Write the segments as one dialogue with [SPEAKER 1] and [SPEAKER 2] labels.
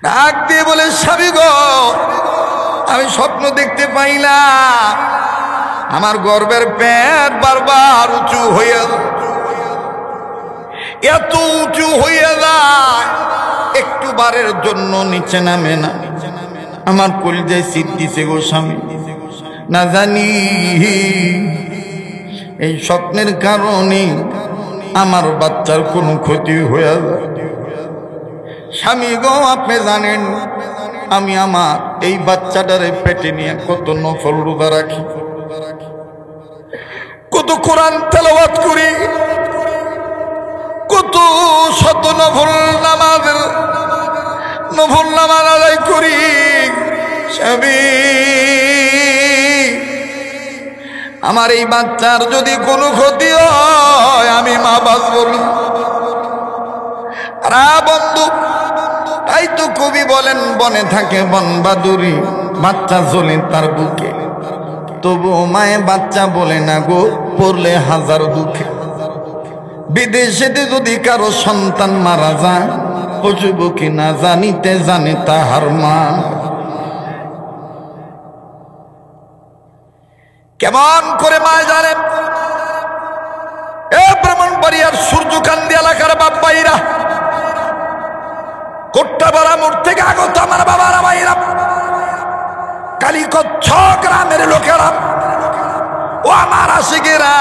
[SPEAKER 1] ডাক দিয়ে বলে, স্বামী গো, আমি স্বপ্ন দেখতে পাই না, আমার গর্ভের পেট বারবার উঁচু হইয়া যায়, এত উঁচু হইয়া যায়, একটু বারের জন্য নিচে নামে না। আমার কলিজায় শীত দিছে গো স্বামী, না জানি এই স্বপ্নের কারণে আমার বাচ্চার কোনো ক্ষতি হয়ে যায়। স্বামী গো, আপনি জানেন আমি আমার এই বাচ্চাটারে পেটে নিয়ে কত নফল রোজা রাখি, কত কোরআন তেলাওয়াত করি, কত শত নফল নামাজ আদায় করি। স্বামী, আমার এই বাচ্চার যদি কোনো ক্ষতি হয় আমি মা বাঁচব না। বন্ধু, তাই তো কবি বলেন, বনে থাকে বন বাদুরি, বাচ্চা জ্বলে তার বুকে, তবু মায়ে বাচ্চা বলে না গো, পড়লে হাজার দুঃখে। বিদেশেতে যদি কারো সন্তান মারা যায়, বুঝব কি না জানিতে জানে তাহার মা। কেমন করে মা জানে? এ ব্রাহ্মণবাড়িয়ার সূর্যকান্দি এলাকার বাপ্পাইরা, কোট্টাপাড়া মোড় থেকে আগত আমার বাবারা ভাইরা, কালীকচ্ছ গ্রামের লোকেরা, ও আমার আশিকেরা,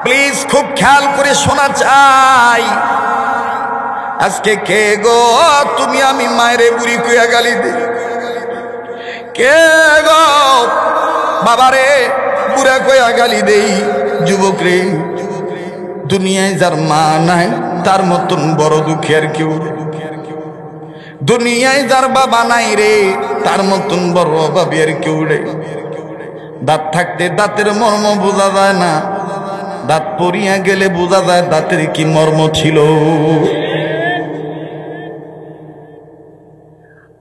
[SPEAKER 1] প্লিজ খুব খেয়াল করে শোনা চাই। আজকে কে গো তুমি আমি মায়ের বুড়ি কইয়া গালি দি? কে গো বাবারে বুড়া কইয়া গালি দেই? যুবক রে, দুনিয়ায় যার মা নাই তার মতন বড় দুঃখী আর কেউ। দুনিয়ায় যার বাবা নাই রে, তার মতন বড় অভাবী আর কেউ রে। দাঁত থাকতে দাঁতের মর্ম বোঝা যায় না, দাঁত পড়িয়া গেলে বোঝা যায় দাঁতের কি মর্ম ছিল।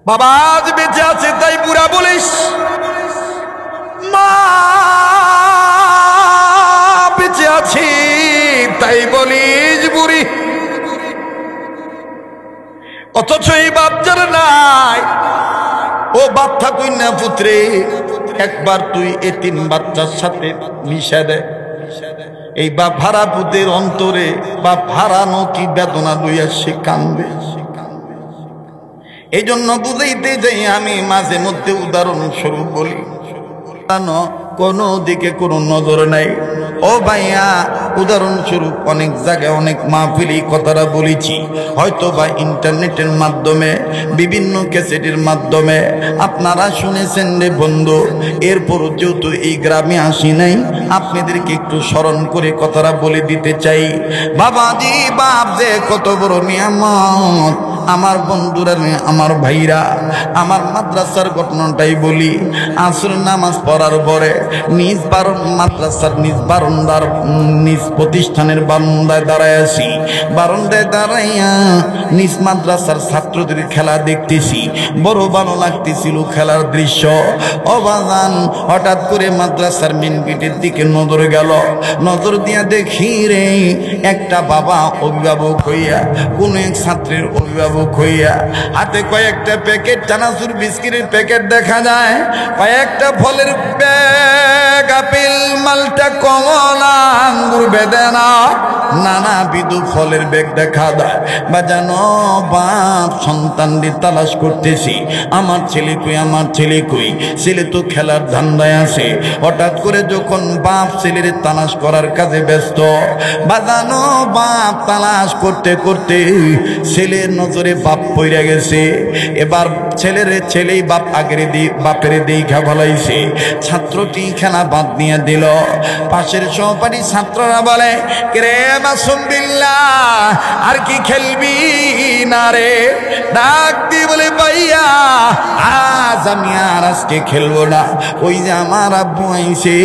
[SPEAKER 1] বাবা আজ বেঁচে আছে তাই বুড়া বলিস, মা বেঁচে আছি তাই বলিস বুড়ি। অথচ এই বাচ্চার নাই, ও বাপ থাকুই না পুত্রে, একবার তুই এতিম বাচ্চার সাথে মিশে দে, এই বাপ হারা পুতের অন্তরে বাপ হারানো কি বেদনা লইয়া সে কান্দে। এই জন্য বুঝাইতে যাই আমি মাঝে মধ্যে উদাহরণস্বরূপ বলি, কোনো দিকে কোনো নজর নাই। ও ভাইয়া, উদাহরণস্বরূপ অনেক জায়গায় অনেক মাহফিল এই কথাটা বলেছি, হয়তো বা ইন্টারনেটের মাধ্যমে বিভিন্ন ক্যাসেটের মাধ্যমে আপনারা শুনেছেন রে বন্ধু। এরপরও যেহেতু এই গ্রামে আসি নাই, আপনাদেরকে একটু স্মরণ করে কথাটা বলে দিতে চাই। বাবাজি বাপ যে কত বড় নিয়ামত। আমার বন্ধুরা, আমার ভাইরা, আমার মাদ্রাসার ঘটনাটাই বলি। আসর নামাজ পড়ার পরে নিজ মাদ্রাসার নিজ প্রতিষ্ঠানের বারান্দায় দাঁড়ায় আছি। বারান্দায় দাঁড়াইয়া নিজ মাদ্রাসার ছাত্রদের খেলা দেখতেছি, বড় ভালো লাগতেছিল খেলার দৃশ্য। অবাজান হঠাৎ করে মাদ্রাসার মেন গেটের দিকে নজর গেল, নজর দিয়া দেখি রে একটা বাবা অভিভাবক হইয়া, কোন এক ছাত্রের অভিভাবক হইয়া, হাতে কয়েকটা প্যাকেট চানাচুর বিস্কিটের প্যাকেট দেখা যায়, কয়েকটা ফলের ব্যাগ, আপেল, মালটা, কমলা, আঙ্গুর, বেদানা, নানাবিধ ফলের ব্যাগ দেখা যায়। বাজানো বাপ সন্তানদের তালাশ করতেছি, আমার ছেলে কই, আমার ছেলে কই। ছেলে তো খেলার ধান্দায় আছে। হঠাৎ করে যখন বাপ ছেলের তালাশ করার কাজে ব্যস্ত, বাজানো বাপ তালাশ করতে করতে ছেলের নজরে বাপ পইরা গেছে। এবার ছেলেই বাপ বাপের দেখা ভালাইছে। ছাত্রটি খেলা বাদ নিয়ে দিল। পাশের সহপাঠী ছাত্ররা বলে, রে মাসুম বিল্লাহ, আর কি খেলবি না রে? ডাক দিয়ে বলে, ভাইয়া আজ আমি আর আজকে খেলবো না। ওই যে আমার আব্বু আইছে,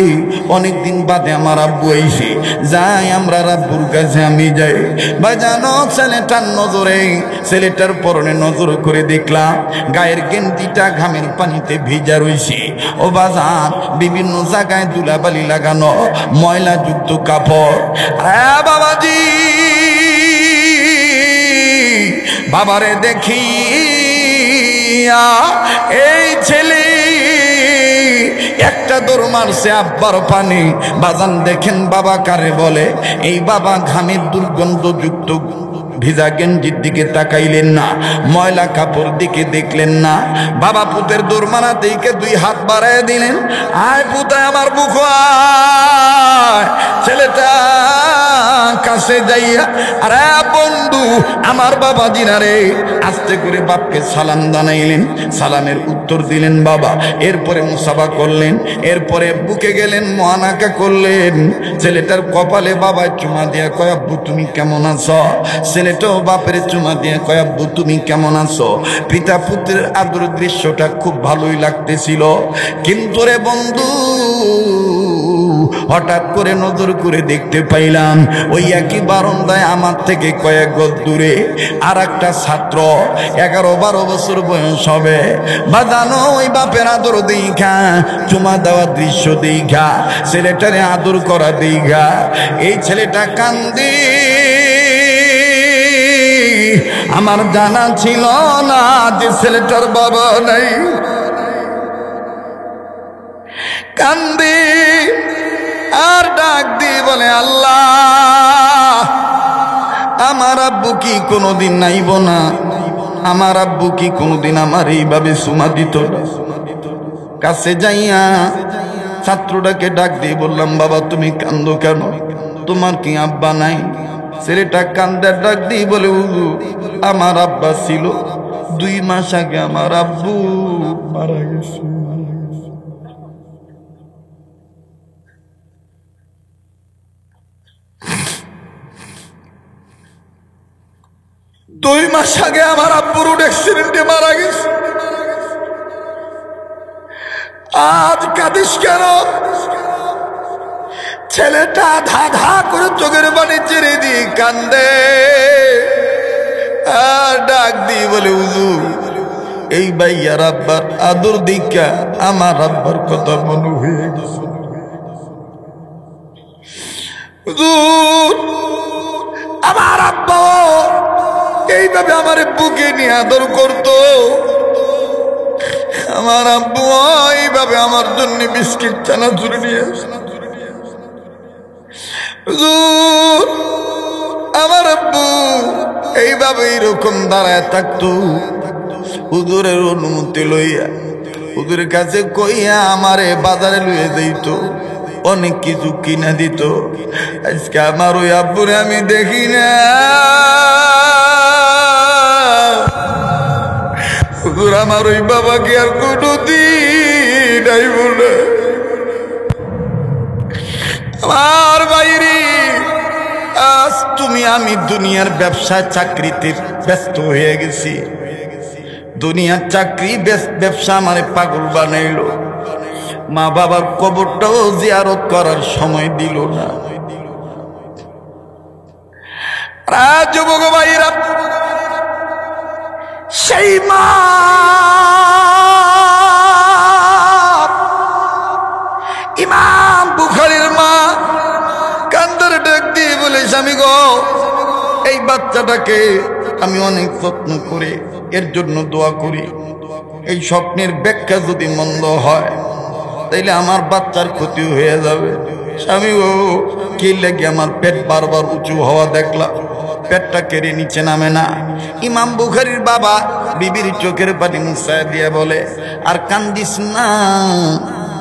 [SPEAKER 1] অনেকদিন বাদে আমার আব্বু আইছে, যাই আমরা আব্বুর কাছে আমি যাই। বাজানো ছেলেটার নজরে, ছেলেটার পরনে নজর করে দেখলাম গায়ের গেঞ্জিটা ঘামের পানিতে ভিজা রয়েছে। ও বাজান বিভিন্ন জায়গায় ধুলাবালি লাগানো, ময়লা যুক্ত কাপড়। বাবাজি বাবারে দেখি এই ছেলে একটা দৌড় মারছে আব্বার পানি। বাজান দেখেন বাবা কারে বলে, এই বাবা ঘামের দুর্গন্ধযুক্ত ভিজা গেঞ্জির দিকে তাকাইলেন না, ময়লা কাপড় দিকে দেখলেন না। বাবা পুতের দৌড় মারা দিকে দুই হাত বাড়ায় দিলেন, আয় পুতায় আমার বুক আয়। ছেলেটা কাছে যাইয়া, আরে বন্ধু আমার বাবা জিনারে, আস্তে করে বাপকে সালাম জানাইলেন, সালামের উত্তর দিলেন বাবা। এরপরে মুসাফা করলেন, এরপরে বুকে গেলেন, মহানাকা করলেন। ছেলেটার কপালে বাবা চুমা দিয়া কয়, আব্বু তুমি কেমন আছো? ছেলেটাও বাপের চুমা দিয়ে কয়, আব্বু তুমি কেমন আছো? পিতা পুত্রের আদর দৃশ্যটা খুব ভালোই লাগতেছিল। কিন্তু রে বন্ধু, হঠাৎ করে নজর করে দেখতে পাইলাম ওই একই বারান্দায় আমার থেকে কয়েক গজ দূরে আর একটা ছাত্র, 11-12 বছর বয়স হবে। বাজানো ওই বাপের আদর দেখা, চুমা দেওয়া দৃশ্য দেখা, ছেলেটারে আদর করা দেখা এই ছেলেটা কান্দে। আমার জানা ছিল না যে ছেলেটার বাবা নাই। কান্দে আর ডাক দিয়ে বলে, আল্লাহ আমার আব্বু কি কোনোদিন নাইব না? আমার আব্বু কি কোনোদিন আমার এইভাবে সুমা দিত না? কাছে যাইয়া ছাত্রটাকে ডাক দিয়ে বললাম, বাবা তুমি কান্দো কেন? তোমার কি আব্বা নাই? ছেলেটা কান্দার ডাক দিয়ে বলে, হুজুর আমার আব্বা ছিল, 2 মাস আগে আমার আব্বু মারা গেছে। 2 মাস আগে আমার আব্বুর রোড অ্যাক্সিডেন্টে মারা গেছে। আজ কাঁদিস কেন? ছেলেটা ধা ধা করে চোখের পানি ছেড়ে দিয়ে কান্দে আর ডাক দিয়ে বলে, হুজুর এই ভাইয়ার আব্বার আদর দীক্ষা আমার আব্বার কথা মনে হয়ে গেছে। হুজুর আমার আব্বা এইভাবে আমার বুকে নিয়ে আদর করতো, আমার আব্বু এইভাবে আমার জন্য বিস্কিট চানাচুর নিয়ে আসতো। হুজুর আমার আব্বু এইভাবে এরকম দাঁড়ায় থাকতো, হুজুরের অনুমতি লইয়া হুজুরের কাছে কইয়া আমারে বাজারে লইয়া দিত, অনেক কিছু কিনা দিত। আজকে আমার ওই আব্বুরে আমি দেখি না। হুজুর আমার ওই বাবাকে আর কোনোদিন আইব না। আমার বাইরে আজ তুমি আমি দুনিয়ার ব্যবসা চাকরিতে ব্যস্ত হয়ে গেছি। দুনিয়ার চাকরি ব্যবসা আমারে পাগল বানাইল। মা বাবার কবরটাও জিয়ারত করার সময় দিল না। যুবক ভাইরা, সেই মা ইমাম বুখারীর মা কান্দার ডাক দিয়ে বলে, স্বামী গো এই বাচ্চাটাকে আমি অনেক যত্ন করে এর জন্য দোয়া করি, এই স্বপ্নের ব্যাখ্যা যদি মন্দ হয় তাইলে আমার বাচ্চার ক্ষতি হয়ে যাবে। স্বামী গো কি লাগে আমার পেট বারবার উঁচু হওয়া দেখলাম, পেটটা কেড়ে নিচে নামে না। ইমাম বুখারীর বাবা বিবির চোখের পানি মুছায় দিয়ে বলে, আর কান্দিস না,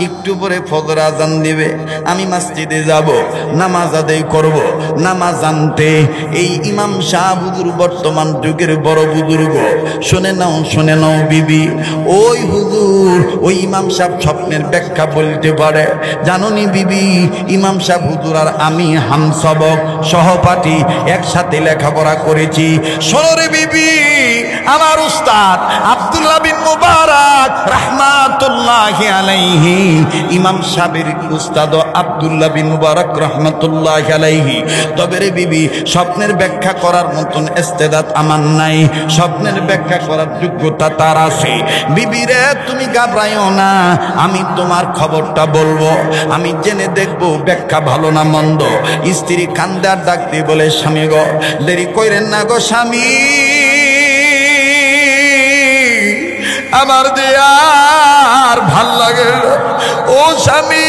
[SPEAKER 1] একটু পরে ফজর আজান দিবে, আমি মসজিদে যাব, নামাজ আদায় করব। নামাজ আনতে এই ইমাম সাহেব হুজুর বর্তমান যুগের বড় বুজুর্গ। শুনে নাও বিবি, ওই হুজুর ওই ইমাম সাহেব স্বপ্নের ব্যাখ্যা বলতে পারে। জানোনি বিবি, ইমাম সাহেব হুজুর আর আমি হামসবক সহপাঠী, একসাথে লেখাপড়া করেছি। শোনো রে বিবি, আমার উস্তাদ আব্দুল্লাহ বিন মুবারক রাহমাতুল্লাহি আলাইহি, ইমাম সাহেবের উস্তাদ আব্দুল্লাহ বিন মুবারক রাহমাতুল্লাহি আলাইহি। তবে রে বিবি, স্বপ্নের ব্যাখ্যা করার মতন ইস্তেদাত আমার নাই, স্বপ্নের ব্যাখ্যা করার যোগ্যতা তার আছে। বিবি রে তুমি ঘাবড়াইও না, আমি তোমার খবরটা বলবো, আমি জেনে দেখবো ব্যাখ্যা ভালো না মন্দ। স্ত্রী কান্দার ডাক দিয়ে বলে, স্বামী গো দেরি কইরেন না গো স্বামী, আমার যে আর ভাল লাগে না। ও স্বামী,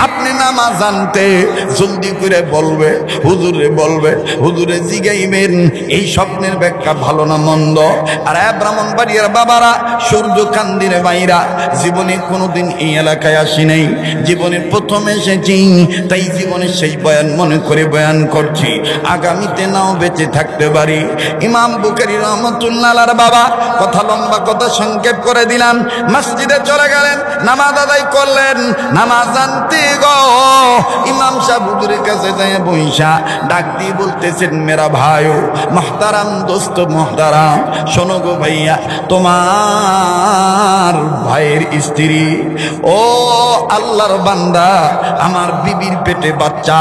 [SPEAKER 1] আপনি নামাজ আনতে জলদি করে বলবে, হুজুরে বলবে, হুজুরে জিগাইবেন এই স্বপ্নের ব্যাখ্যা ভালো না মন্দ। আর ব্রাহ্মণবাড়িয়ার বাবারা, সূর্যকান্দির বাইরা, জীবনে কোনোদিন এই এলাকায় আসি নাই, জীবনে প্রথম এসেছি, তাই জীবনে সেই বয়ান মনে করে বয়ান করছি, আগামীতে নাও বেঁচে থাকতে পারি। ইমাম বুখারী রহমাতুল্লাহ আলাইহির বাবা, কথা লম্বা, কথা সংক্ষেপ করে দিলাম, মসজিদে চলে গেলেন, নামাজ আদায় করলেন। নামাজ আনতে গো ইমাম সাহেব হুজুরের কাছে যায় বইসা ডাক দিয়ে বলতেছেন, মেরা ভাইও মুহতারাম, দোস্ত মুহতারাম, শোনো গো ভাইয়া, তোমার ভাইয়ের স্ত্রী, ও আল্লাহর বান্দা, আমার বিবির পেটে বাচ্চা,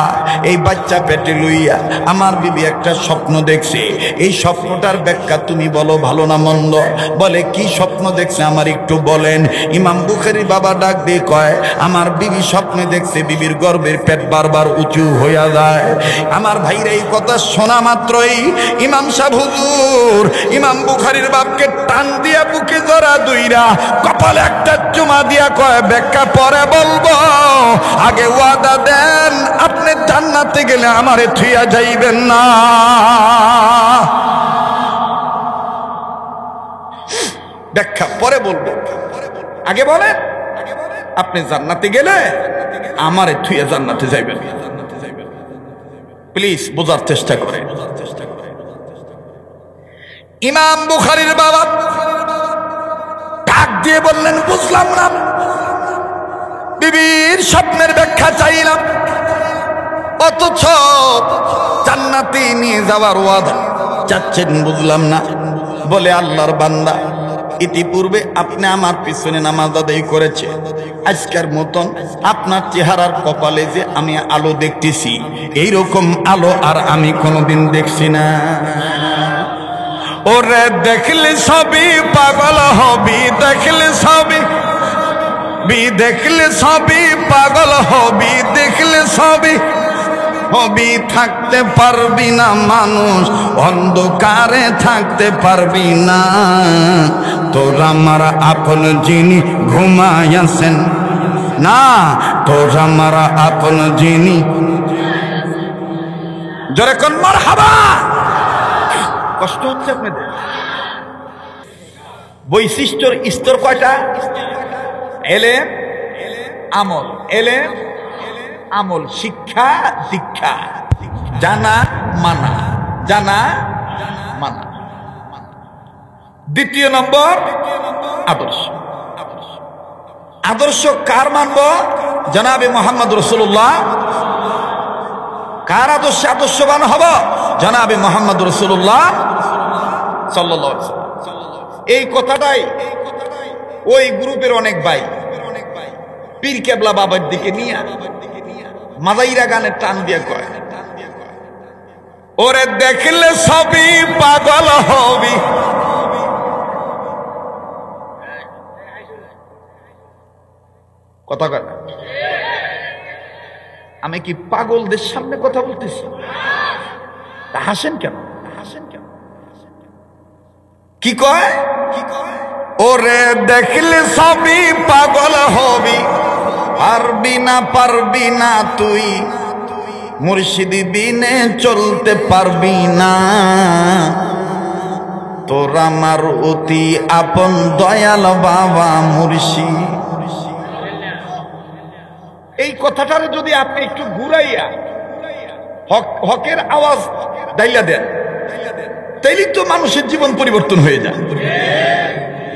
[SPEAKER 1] এই বাচ্চা পেটে লইয়া আমার বিবি একটা স্বপ্ন দেখছে, এই স্বপ্নটার ব্যাখ্যা তুমি বলো ভালো না মন্দ। বলে কি স্বপ্ন দেখছে আমার একটু বলেন। ইমাম বুখারী বাবা ডাক দিয়ে কয়, আমার বিবি স্বপ্নে দেখছে বিবির গর্ভের পেট বারবার উঁচু হইয়া যায়। আমার ভাইরা এই কথা শোনা মাত্রই ইমাম সাহেব হুজুর ইমাম বুখারীর বাপকে টান দিয়া বুকে জড়া দুইরা কপালে একটা চুমা দিয়া কয়, ব্যাখ্যা পরে বলবো, আগে ওয়াদা দেন আপনি জান্নাতে গেলে আমারে থুইয়া যাইবেন না। ব্যাখ্যা পরে বলবো, আগে বলেন আপনি জান্নাতে গেলে আমারে থুইয়া জান্নাতে যাইবেন। প্লিজ বোঝার চেষ্টা করে। ইমাম বুখারীর বাবা ডাক দিয়ে বললেন, বুঝলাম না, বিবির স্বপ্নের ব্যাখ্যা চাইলাম, অথচ জান্নাতে নিয়ে যাওয়ার ওয়াদা চাচ্ছেন, বুঝলাম না। বলে, আল্লাহর বান্দা, ইতিপূর্বে আপনি আমার পিছনে নামাজ আদায় করেছে, আজকের মতন আপনার চেহারার কপালে যে আমি আলো দেখতেছি, এইরকম আলো আর আমি কোনোদিন দেখছি না। ওরে দেখলে সবই পাগল হবি, দেখলে সবই দেখলে সবই পাগল হবি, দেখলে সবই হবি, থাকতে পারবি না মানুষ, অন্ধকারে থাকতে পারবি না। তোর আমার আপন যিনি ঘুমাইয়াছেন না, তোর আমার আপন যিনি, জোরে কোন মারহাবা। কষ্ট হচ্ছে আপনাদের? বৈশিষ্ট্যর স্তর কয়টা? এলেম, আমল, এলেম, আমল, শিক্ষা, দীক্ষা, জানা মানা, জানা মানা। দ্বিতীয় নম্বর আদর্শ। আদর্শ কার মানব? জনাবে মোহাম্মদ রাসূলুল্লাহ। কার আদর্শে আদর্শবান হব? জনাবে মোহাম্মদ রাসূলুল্লাহ সাল্লাল্লাহু আলাইহি ওয়াসাল্লাম। এই কথাটাই ওই গ্রুপের অনেক ভাই পীর কেবলা বাবার দিকে নিয়ে মাদাইরা গানের টান দিয়ে কয়, ওরে দেখলে সবই পাগল হবি। কথা কয় না? আমি কি পাগলদের সামনে কথা বলতেছি? হাসেন কেন? কি কয়? ওরে দেখলে সবই পাগল হবি, পারবি না তুই, মুর্শিদি বিনে চলতে পারবি না। তোর আমার অতি আপন দয়াল বাবা মুর্শিদ। এই কথাটারে যদি আপনি একটু ঘুরাইয়া হকের আওয়াজ দাইলা দেন, তাইলেই তো মানুষের জীবন পরিবর্তন হয়ে যায়।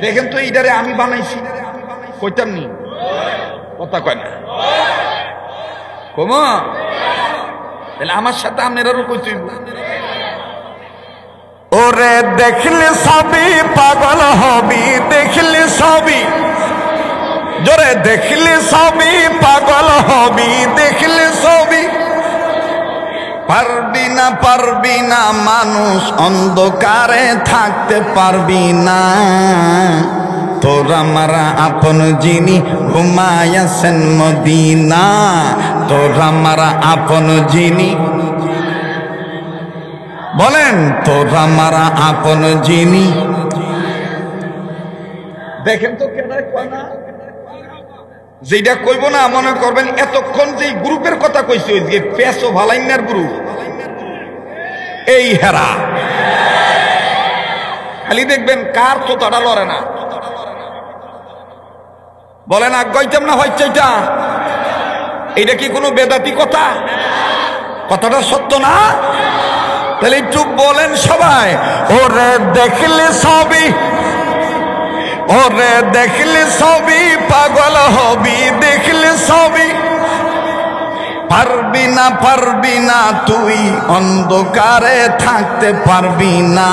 [SPEAKER 1] দেখেন তো, এইটারে আমি বানাইছি, কইতাম নি? কথা কয় না কমা, তাহলে আমার সাথে আপনারও কইতে হইব। ওরে দেখলে সবই পাগল হবি, দেখলে সবই, জোরে দেখলে সবই পাগল হবি, দেখলে সবই, পারবি না মানুষ, অন্ধকারে থাকতে পারবি না। তোর আমার আপন যিনি ঘুমাইয়াছেন মদিনা, তোর আমার আপন যিনি, বলেন তোর আমার আপন যিনি, দেখেন তো কেন কয় না, যেটা কইব না মনে করবেন এতক্ষণ যে গ্রুপের কথা কইছি ওই যে পেছো ভালাইনার গ্রুপ, এই হেরা খালি দেখবেন কার তোতাটা লড়ে না। বলেন আগাইতাম না হচ্ছে এটা, এইটা কি কোনো বেদাতি কথা? কথাটা সত্য না? তাহলে একটু বলেন সবাই, ওরে দেখলে সবই, ওরে দেখলে সবই পাগল হবি, দেখলে সবই পারবি না, পারবি না তুই অন্ধকারে থাকতে পারবি না।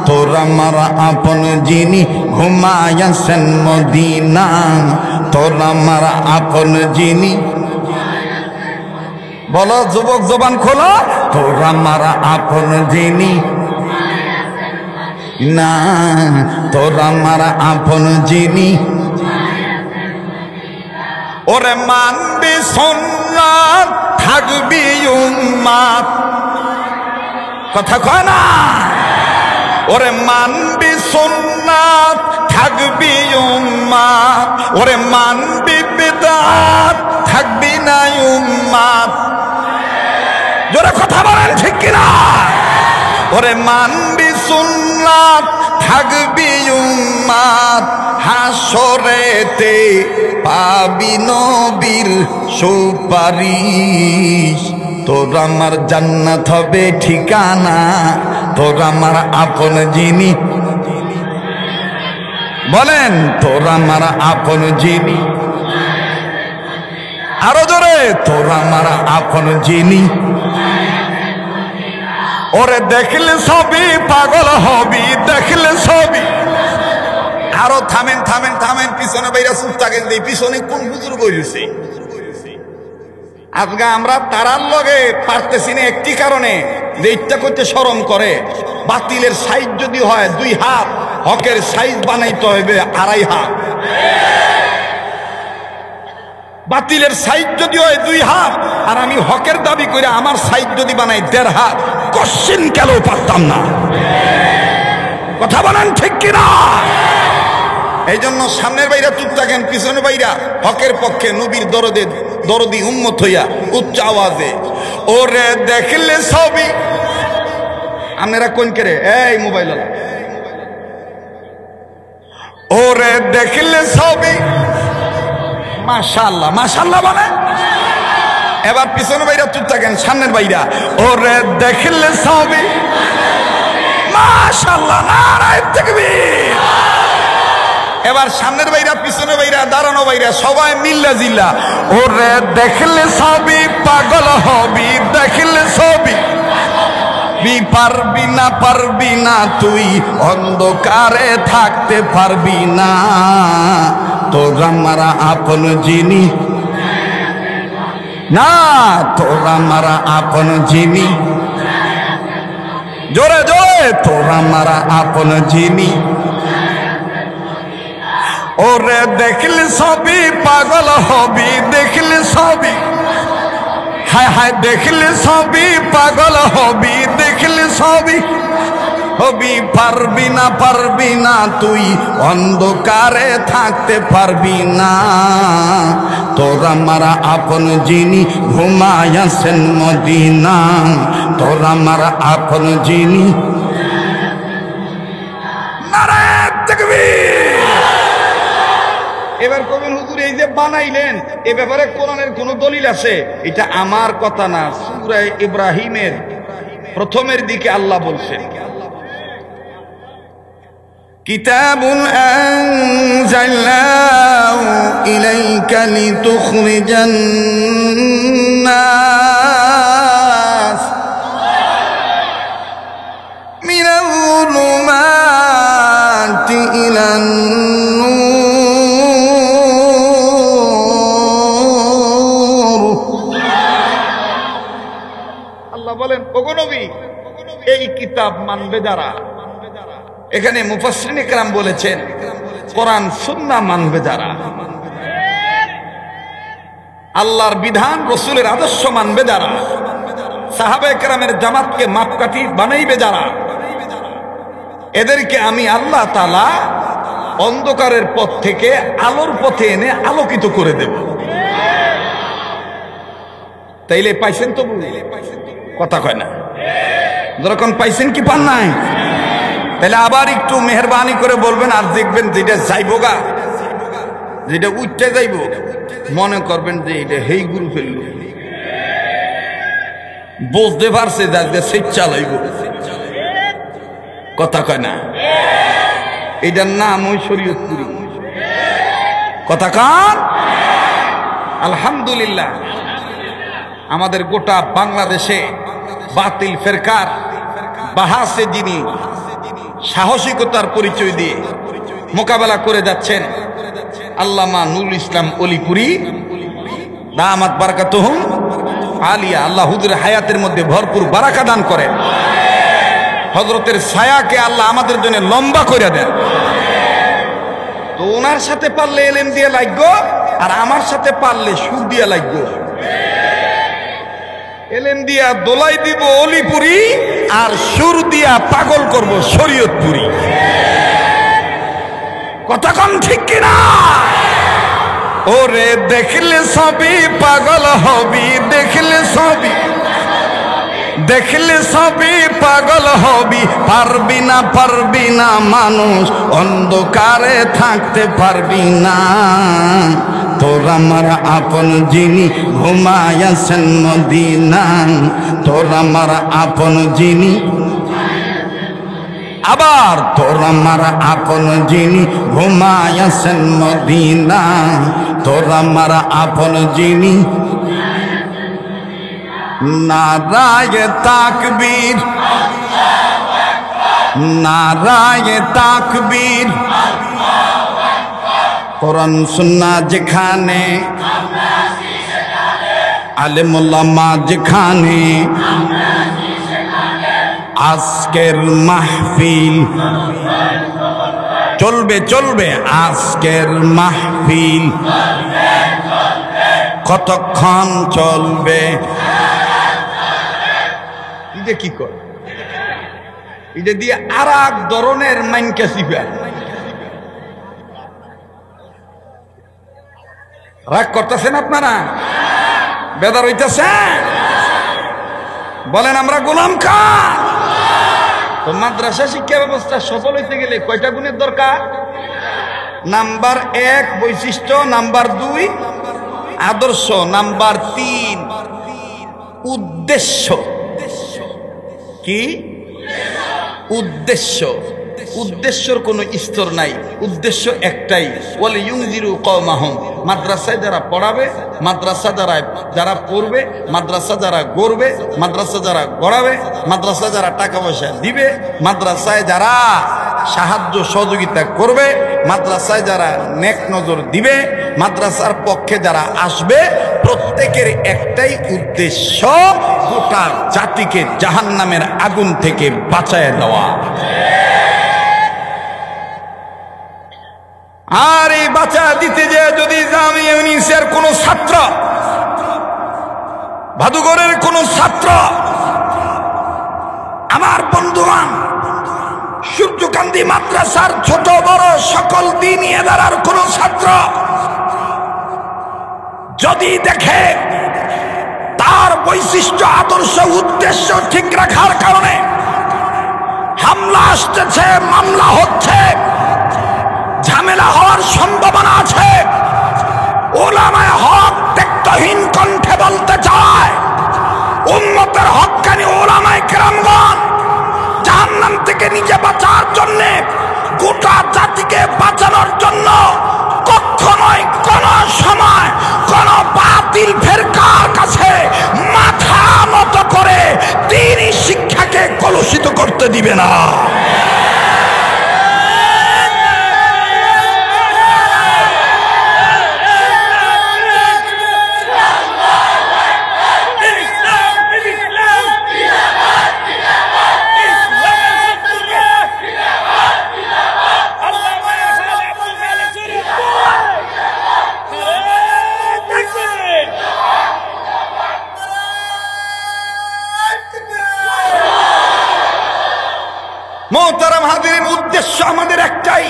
[SPEAKER 1] তোর আমার আপন যিনি ঘুমায়াছেন মদিনা, তোর আমার আপন যিনি, বলো যুবক জবান খোলো, তোর আমার আপন যিনি না, তোর আমার আপন যিনি। ওরে মানবি সুন্নাত থাকবি উম্মাত, কথা কয় না? ওরে মানবি সুন্নাত থাকবি উম্মাত, ওরে মানবি বিদআত থাকবি না উম্মাত। জোরে কথা বলেন ঠিক কিনা? ওরে মানবি সুন্নাত থাকবি উম্মাত, হাসরেতে পাবি নবীর সুপারিশ। তোর আমার জান্নাত হবে ঠিকানা, তোর আমার আপন যিনি, বলেন তোর আমার আপন যিনি, আরো জোরে, তোর আমার আপন যিনি। ওরে দেখলে সবই পাগল হবি, দেখলে সবই। আরো থামেন থামেন থামেন, পিছনে বাইরা চুপ থাকেন, পিছনে কোন হুজুর বইছে? আজকে আমরা তারার লগে পারতেছি না একটি কারণে, যে ইচ্ছা করতে শরম করে। বাতিলের সাইজ যদি হয় 2 হাত, হকের সাইজ বানাইতে হবে 2.5 হাত। বাতিলের সাইজ যদি হয় 2 হাত, আর আমি হকের দাবি করে আমার সাইজ যদি বানাই 1.5 হাত, কোশ্চিন কেন পারতাম না? কথা বলেন ঠিক কিনা? এই জন্য সামনের বাইরা চুপ থাকেন, পিছনের বাইরা হকের পক্ষে নবীর দরদি উম্মত হইয়া উচ্চ আওয়াজে ওরে দেখলে সবই। আপনারা কোন করে এই মোবাইল, ওরে দেখলে সবই। মাশাআল্লাহ মাশাআল্লাহ বলে। এবার পিছনের বাইরা চুপ থাকেন, সামনের বাইরা ওরে দেখলে সবই। মাশাআল্লাহ, নারায়ে তাকবীর। এবার সামনের বাইরা পিছনের বাইরা দাঁড়ানো বাইরা সবাই মিল্লা জিল্লা, ওরে দেখলে সবই পাগল হবি, দেখলে সবই পারবি না, পারবি না তুই অন্ধকারে থাকতে পারবি না। তোর আমার আপন যিনি না, তোর আমার আপন যিনি, জোরে জোরে, তোর আমার আপন যিনি। ওরে দেখলে সবই পাগল হবি, দেখলে সবই, হায় হায় দেখলে সবই পাগল হবি, দেখলে সবই হবি। পারবি না, পারবি না তুই অন্ধকারে থাকতে পারবি না। তোর আমার আপন যিনি ঘুমায়াছেন মদিনা, তোর আমার আপন যিনি। নারায়ে তাকবীর। এবার কবির হুজুর এই যে বানাইলেন, এ ব্যাপারে কোরআনের কোন দলিল আছে? এটা আমার কথা না, সূরা ইব্রাহিমের প্রথমের দিকে আল্লাহ বলছেন, কিতাবুন আনজালনাহু ইলাইকা লিতুখরিজান নাস মিনাল যুলুমাতি ইলান নূর। আল্লাহ বলেন, ওগো নবী, এই কিতাব মানবে যারা, এখানে মুফাসসিরিন ইকরাম বলেছেন কোরআন সুন্নাহ মানবে যারা, আল্লাহর বিধান রাসূলের আদর্শ মানবে যারা, সাহাবায়ে কেরামের জামাতকে মাপকাঠি বানাইবে যারা, এদেরকে আমি আল্লাহ তাআলা অন্ধকারের পথ থেকে আলোর পথে এনে আলোকিত করে দেব। তাইলে পাইছেন তো? কথা কয় না, যখন পাইছেন কি পান নাই? তাহলে আবার একটু মেহরবানি করে বলবেন, আর দেখবেন যেটা যাইব গা, যেটা উঠতে যাইব, মনে করবেন যে এটা হেই গুরু ফেলল, বুঝতে পারছে যে সেই চালাইব। কথা কয় না? এটার নাম ওই শরীয়তপুরি। কথা কান? আলহামদুলিল্লাহ, আমাদের গোটা বাংলাদেশে বাতিল ফেরকার বাহাসে যিনি সাহসিকতার পরিচয় দিয়ে মোকাবেলা করে যাচ্ছেন, আল্লামা নুরুল ইসলাম অলিপুরি দামাত বারাকাতুহুম আলিয়া, আল্লাহ হুজুরের হায়াতের মধ্যে ভরপুর বারাকা দান করেন। হযরতের ছায়াকে আল্লাহ আমাদের জন্য লম্বা করে দেন। তো ওনার সাথে পারলে এলেম দিয়ে লাগবো, আর আমার সাথে পারলে সুর দিয়া লাগবো। এলেম দিয়া দোলাই দিব অলিপুরি, আর সুর দিয়া পাগল করব শরীয়তপুরি। কথা কন ঠিক কিনা? ওরে দেখলে সবই পাগল হবি, দেখলে সবই, দেখলে সবই পাগল হবি, পারবি না মানুষ অন্ধকারে থাকতে পারবি না। তোর আমার আপন যিনি ঘুমায়াছেন মদিনা, তোর আমার আপন যিনি, আবার তোর আমার আপন যিনি ঘুমায়াছেন মদিনা, তোর আমার আপন যিনি। নারায়ে তাকবীর, নারায়ে তাকবীর, কোরআন সুন্নাহ যেখানে, আলেম ওলামা যেখানে, আজকের মাহফিল চলবে চলবে, আজকের মাহফিল কতক্ষণ চলবে? এটা কি কর, এটা দিয়ে আর এক ধরনের মাইনকা সিফা। রাগ করতেছেন আপনারা? বেদার হইতেছেন? বলেন আমরা গোলাম খা। তো মাদ্রাসা শিক্ষা ব্যবস্থা সফল হইতে গেলে কয়টা গুণের দরকার? নাম্বার 1 বৈশিষ্ট্য, নাম্বার 2 আদর্শ, নাম্বার 3 উদ্দেশ্য। কি উদ্দেশ্য? উদ্দেশ্যর কোনো স্তর নাই, উদ্দেশ্য একটাই, ওয়াল ইউনজিরু কওমাহুম। মাদ্রাসায় যারা পড়াবে, মাদ্রাসা যারা পড়বে, মাদ্রাসা যারা গড়বে, মাদ্রাসা যারা গড়াবে, মাদ্রাসা যারা টাকা পয়সা দিবে, মাদ্রাসায় যারা সাহায্য সহযোগিতা করবে, মাদ্রাসায় যারা নেক নজর দিবে, মাদ্রাসার পক্ষে যারা আসবে, প্রত্যেকের একটাই উদ্দেশ্য, গোটা জাতিকে জাহান্নামের আগুন থেকে বাঁচায় দেওয়া। আর এই বাঁচা দিতে যে যদি জামিয়া ইউনিসের কোন ছাত্র, ভাদুঘরের কোন ছাত্র, আমার বন্ধুগণ, সূর্যকান্তি মাদ্রাসার ছোট বড় সকল দ্বীনি ইদারার কোন ছাত্র যদি দেখে তার বৈশিষ্ট্য, আদর্শ, উদ্দেশ্য ঠিক রাখার কারণে হামলা আসতেছে, মামলা হচ্ছে, ঝামেলা হওয়ার সম্ভাবনা আছে, উলামায়ে হক ত্যক্তহীন কণ্ঠে বলতে চায়, উম্মতের হক্কানি উলামায়ে কেরামগণ জাহান্নাম থেকে নিজে বাঁচার জন্য, গোটা জাতিকে বাঁচানোর জন্য কখনোই কোন সময় কোন বাতিল ফেরকার কাছে মাথা নত করে দ্বীনি শিক্ষাকে কলুষিত করতে দিবে না। মোহতারাম হাজিরিন, উদ্দেশ্য আমাদের একটাই,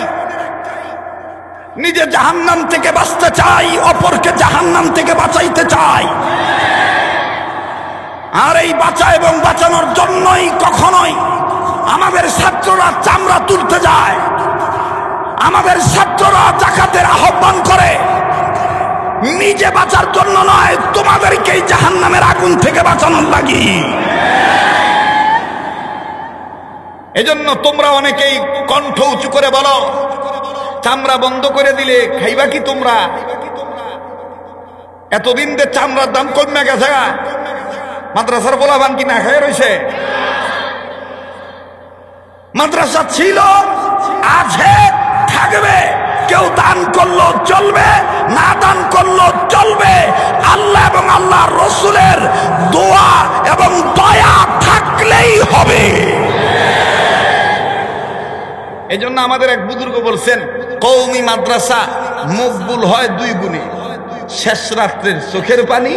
[SPEAKER 1] নিজে জাহান্নাম থেকে বাঁচতে চাই, অপরকে জাহান্নাম থেকে বাঁচাইতে চাই। আর এই বাঁচা এবং বাঁচানোর জন্যই কখনোই আমাদের ছাত্ররা চামড়া তুলতে যায়, আমাদের ছাত্ররা জাকাতের আহ্বান করে, নিজে বাঁচার জন্য নয়, তোমাদেরকেই জাহান্নামের আগুন থেকে বাঁচানোর লাগি। এজন্য তোমরা অনেকেই কণ্ঠ উঁচু করে বলো, চামড়া বন্ধ করে দিলে খাইবা কি তোমরা? এতদিন যে চামড়ার দাম কমে গেছে, মাদ্রাসার পোলাপান কি না খায় রয়েছে? মাদ্রাসা ছিল, আছে, থাকবে। কেউ দান করলো চলবে, না দান করলো চলবে। আল্লাহ এবং আল্লাহ রসুলের দোয়া এবং দয়া থাকলেই হবে। এই জন্য আমাদের এক বুজুর্গ বলছেন, কওমি মাদ্রাসা মকবুল হয় দুই গুণে, শেষ রাত্রের চোখের পানি,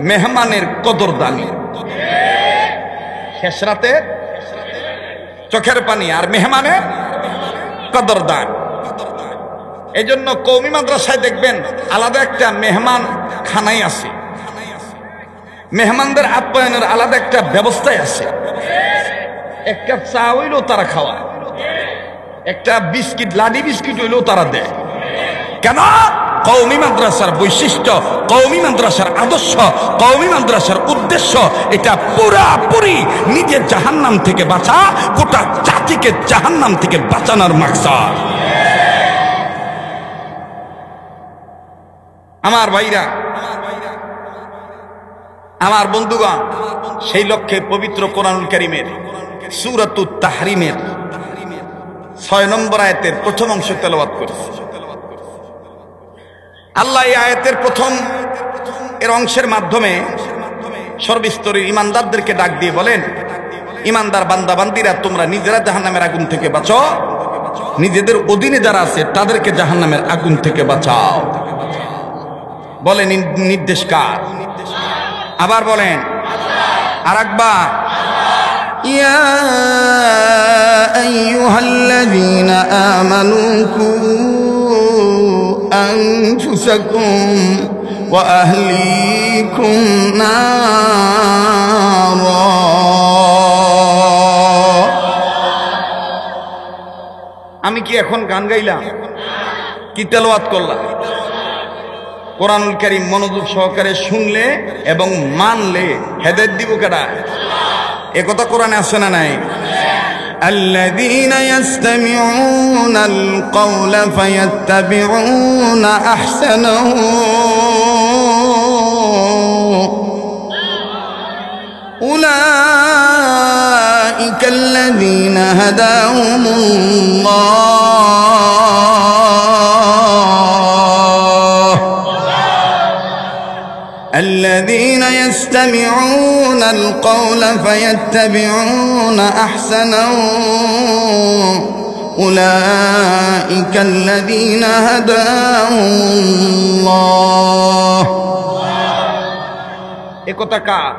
[SPEAKER 1] মেহমানের কদরদানি। শেষ রাতে চোখের পানি আর মেহমানের কদরদান। এই জন্য কওমি মাদ্রাসায় দেখবেন আলাদা একটা মেহমান খানাই আছে, মেহমানদের আপ্যায়নের আলাদা একটা ব্যবস্থাই আছে। এক কাপ চা হইলেও তারা খাওয়ায়, একটা বিস্কিট, লাডি বিস্কিট হইলেও তারা দেয়। কেন? কওমি মাদ্রাসার বৈশিষ্ট্য, কওমি মাদ্রাসার আদর্শ, কওমি মাদ্রাসার উদ্দেশ্য এটা পুরাপুরি নিজে জাহান্নাম থেকে বাঁচা, গোটা জাতিকে জাহান্নাম থেকে বাঁচানোর মাকসাদ। আমার ভাইরা, আমার বন্ধুগণ, সেই লক্ষ্যে পবিত্র কোরআনুল কারীমের সূরাতুত তাহরিমের 6 নম্বর আয়াতের প্রথম অংশ তেলাওয়াত করেছি। আল্লাহ এই আয়াতের প্রথম এর অংশের মাধ্যমে সর্বস্তরের ইমানদারদেরকে ডাক দিয়ে বলেন, ইমানদার বান্দা বান্দিরা, তোমরা নিজেরা জাহান্নামের আগুন থেকে বাঁচো, নিজেদের অধীনে যারা আছে তাদেরকে জাহান্নামের আগুন থেকে বাঁচাও। বলেন নির্দেশ কার? আবার বলেন আরেকবার, ইয়া আইয়ুহাল্লাযীনা আমানু কু আনফুসাকুম ওয়া আহলিকুম নারা। আমি কি এখন গান গাইলাম? কি তেলাওয়াত করলাম? কোরআনুল কারীম মনোযোগ সহকারে শুনলে এবং মানলে হেদায়েত দিব কেডা? এ কথা কোরআনে আছে না নাই? الذين يستمعون القول فيتبعون أحسنه أولئك الذين هداهم الله الذين يستمعون القول فيتبعون أحسنه أولئك الذين هداهم الله। এ কথা কার?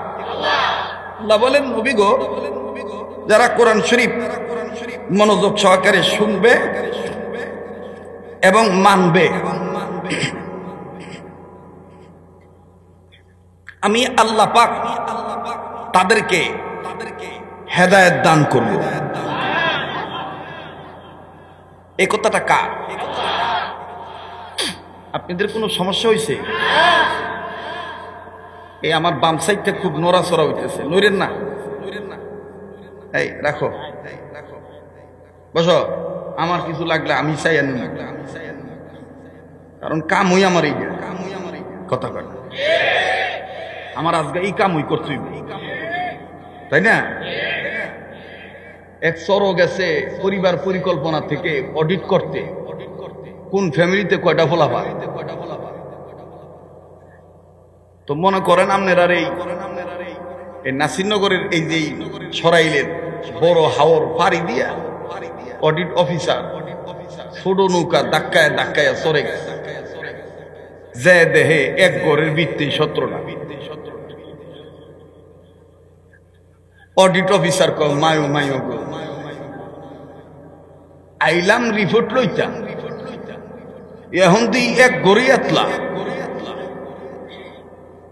[SPEAKER 1] আল্লাহ বলেন, নবী গো, যারা কোরআন শরীফ মনোযোগ সহকারে শুনবে এবং মানবে, আমি আল্লাহ পাক তাদেরকে হেদায়েত দান করব। এই কথাটা কার? আপনাদের কোনো সমস্যা হয়েছে? এই আমার বাম সাইডটা খুব নড়াচড়া হইতেছে, নড়েন না, এই রাখো, বসো। আমার কিছু লাগলে আমি চাই আনি, কারণ কাম হই আমার এই কথা কয়, আমার আজকে এই কাম হই করতে হইব, তাই না? এক চরো গেছে পরিবার পরিকল্পনা থেকে অডিট করতে, কোন ফ্যামিলিতে কয়টা ফলাফা। তো মনে করেন আপনারা এই নাসিরনগরের এই যে সরাইলের বড় হাওর পাড়ি দিয়া অডিট অফিসার ছোট নৌকা ধাক্কায় ধাক্কায় চড়ে গেছে, যে দেহে এক ঘরের ভিত্তি 17টা। অডিট অফিসার কয়, মায়ো মায়ো গো, আইলাম রিপোর্ট লইতাম, এখন তুই এক গড়িয়াতলা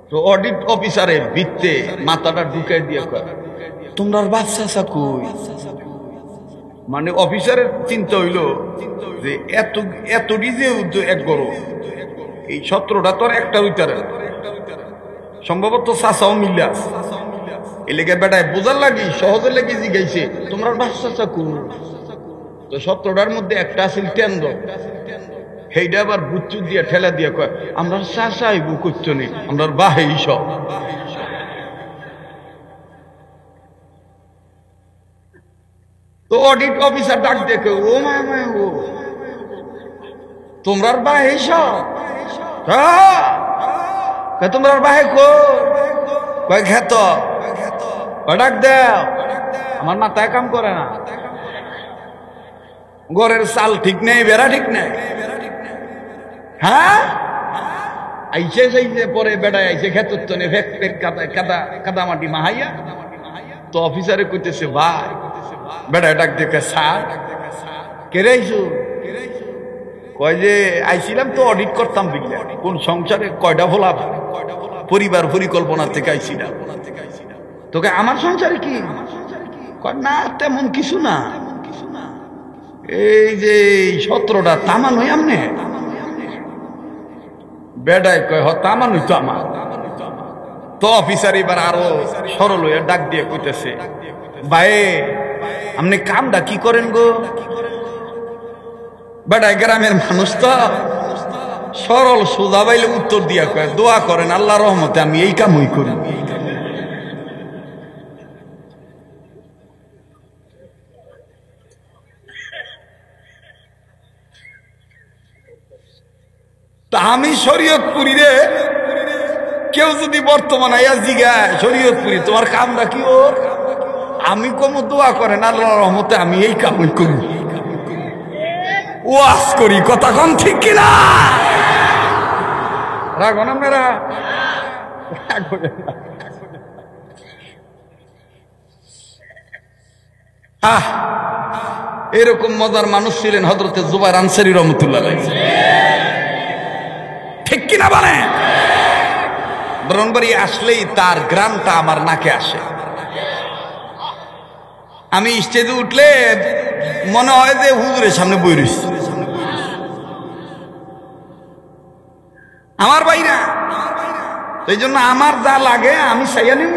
[SPEAKER 1] তো অডিট অফিসারে বিত্তে মাথাটা ঢুকাই দিয়ে কয় তোমরা বাচ্চা কই, মানে অফিসারের চিন্তা হইল যে এত ডিজে এক গরো এই 17টা তোর একটা উইতারে সম্ভবত চাচাও মিলে আছে এলাকা বেটায় বোঝার লাগি সহজে লেগে জিগাইছে তোমরা বাচ্চা কই, তো 17টার মধ্যে একটা আছিল কেন্দ্র সেইটা আবার বুচ্চু দিয়ে ঠেলা দিয়ে কয় আমরা চাচা আইব করছো নি আমরা বাহেই সব। তো অডিট অফিসার ডাক দেখে ও মায় ও তোমরার বাহে সব, তোমরার বাহে কয় খেত ডাক দেও আমার মাথায় কাম করে না, ঘরের চাল ঠিক নেই বেড়া ঠিক নেই। হ্যাঁ আইসে যাইছে পরে বেড়ায় আইসে খেতুর তনে কাদা মাটি মাহাইয়া। তো অফিসারে কইতেছে ভাই, বেড়ায় ডাক দেখে স্যার কেরে আইসু, কয় যে আইছিলাম তো অডিট করতাম বুঝলে কোন সংসারে কয়টা ফোলা পরিবার পরিকল্পনা থেকে আইছিলাম। তোকে আমার সংসারে কি না তেমন কিছু না, এই যে 17টা তামান হই আমনে। বেডায় কয় হ তামান হইতো আমার। তো অফিসার এবার আরো সরল হয়ে ডাক দিয়ে কইতেছে ভাই আপনি কামটা কি করেন গো? বেডায় গ্রামের মানুষ তো সরল সোজা বাইলে উত্তর দিয়া কয় দোয়া করেন আল্লাহ রহমতে আমি এই কামই করি। তা আমি শরীয়তপুরি রে, কেউ যদি বর্তমান আইয়া জিগায় শরীয়তপুরি তোমার কামটা কি ওর, আমি কম দোয়া করেন আল্লাহ রহমতে আমি এই কামই করি, ওয়াজ করি, কথা কম ঠিক কিনা? রাখো না মেরা, এরকম মজার মানুষ ছিলেন হযরতে জুবাইর আনসারী রহমাতুল্লাহ আলাইহি, ঠিক কিনা বলে? ব্রাহ্মণবাড়ি আসলেই তার গ্রামটা আমার নাকে আসে। আমি স্টেজে উঠলে মনে হয় যে হুজুরের সামনে বই রইছি। আমার বাইরা এই জন্য আমার যা লাগে আমি চাইয়া নিব,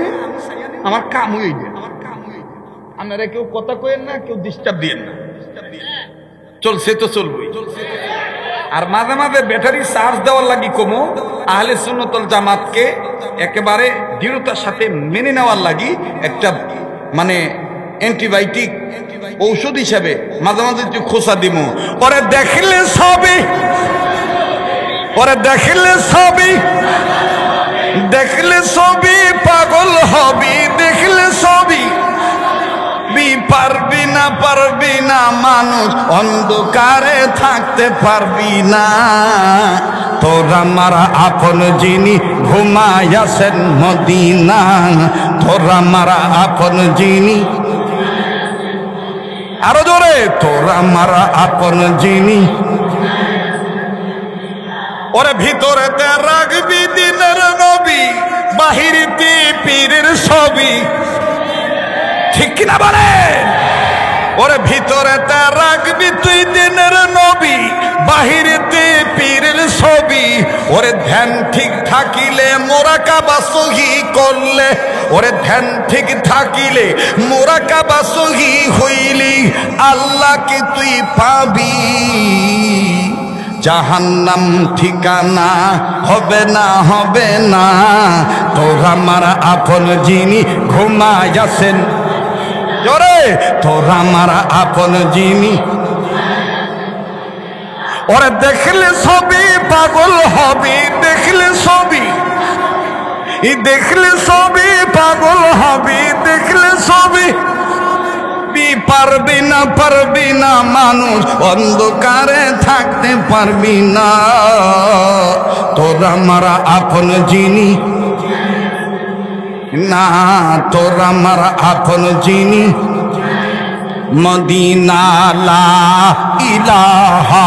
[SPEAKER 1] আমার কাম হয়ে যায়। আপনারা কেউ কথা কইেন না, কেউ ডিস্টার্ব দিয়েন না, চলছে তো চলবই। আর মাঝে মাঝে ব্যাটারি চার্জ দেওয়ার লাগি কমো আহলে সুন্নাতুল জামাতকে একেবারে দৃঢ়তার সাথে মেনে নেওয়ার লাগি একটা মানে অ্যান্টিবায়োটিক ঔষধ হিসাবে মাঝে মাঝে একটু খোসা দিব। পরে দেখলে সবই, পরে দেখলে সবই, দেখলে সবই পাগল হবি, দেখলে সবই পারবি না, পারবি না মানুষ অন্ধকারে থাকতে পারবি না। তোরা মারা আপন যিনি ঘুমায়াছেন মদিনা, তোরা মারা আপন যিনি, আরো জোরে, তোরা মারা আপন যিনি। ওরে ভিতরেতে রাখবি দিনের নবী, বাহিরতে পীরের ছবি, ঠিক কিনা বলে? ওরে ভিতরেতে রাখবি তুই দিনের নবী, বাহিরেতে পীরের ছবি। ওরে ধ্যান ঠিক থাকিলে মোরাকাবা সহি করলে, ওরে ধ্যান ঠিক থাকিলে মোরাকাবা সহি হইলি আল্লাহকে তুই পাবি। জাহান্নাম ঠিকানা হবে না, হবে না। তোরা আমার আপন যিনি ঘুমায়াছেন, জোরে, তোরা আমার আপন যিনি। ওরে দেখলে সবই পাগল হবি, দেখলে সবই, দেখলে সবই পাগল হবি, দেখলে সবই পারবি না, পারবি না মানুষ অন্ধকারে থাকতে পারবি না। তোরা আমার আপন যিনি না, তোরা আমার আপন যিনি মদিনা লা ইলাহা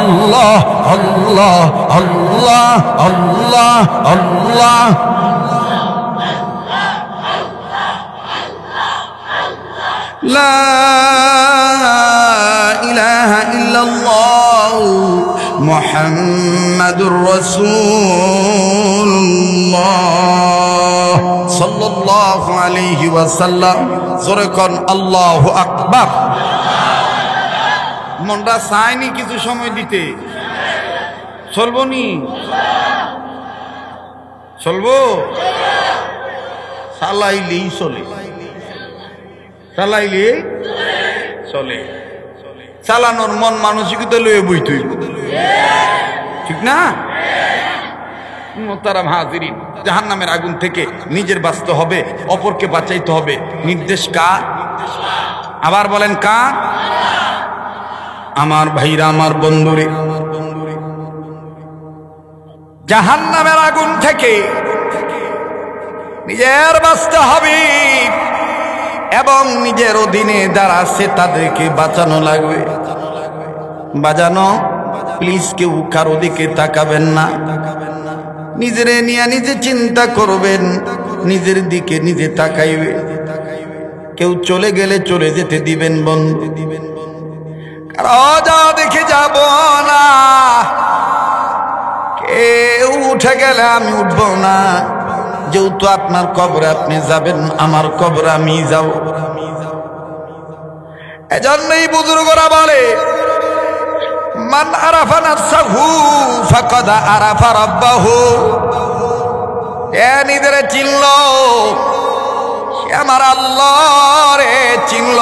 [SPEAKER 1] আল্লাহ আল্লাহ আল্লাহ আল্লাহ আল্লাহ লা ইলাহা ইল্লাল্লাহ মুহাম্মাদুর রাসূলুল্লাহ সাল্লাল্লাহু আলাইহি ওয়াসাল্লাম। জোরে কোন আল্লাহু আকবার। মনটা চায়নি কিছু সময় দিতে, চলবো নি? চলবো? চালাইলেই চলে, চালাইলে চলে। চালানোর মন মানসিকতা লয়ে বইতে হইব, ঠিক না? মোহতারাম হাজিরিন, জাহান্নামের আগুন থেকে নিজের বাঁচতে হবে, অপরকে বাঁচাইতে হবে। নির্দেশ কার? আবার বলেন কার? আমার ভাইরা, আমার বন্ধুরে, জাহান্নামের আগুন থেকে নিজের বাঁচতে হবে এবং নিজের অধীনে যারা আছে তাদেরকে বাঁচানো লাগবে। বাঁচানো, প্লিজ কেউ কারো দিকে তাকাবেন না, নিজেরে নিয়ে নিজে চিন্তা করবেন, নিজের দিকে নিজে তাকাইবে। কেউ চলে গেলে চলে যেতে দিবেন বন্ধু, রাজা দেখে যাব না। কেউ উঠে গেলে আমি উঠবো না, যেহেতু আপনার কবরে আপনি যাবেন, আমার কবরে আমি যাব। এজন্যই বুজুর্গরা বলে, মান আরাফা নাফসাহু ফাকাদ আরাফা রাব্বাহু। এ নিজেরে চিনল, সে আমার আল্লাহরে চিনল।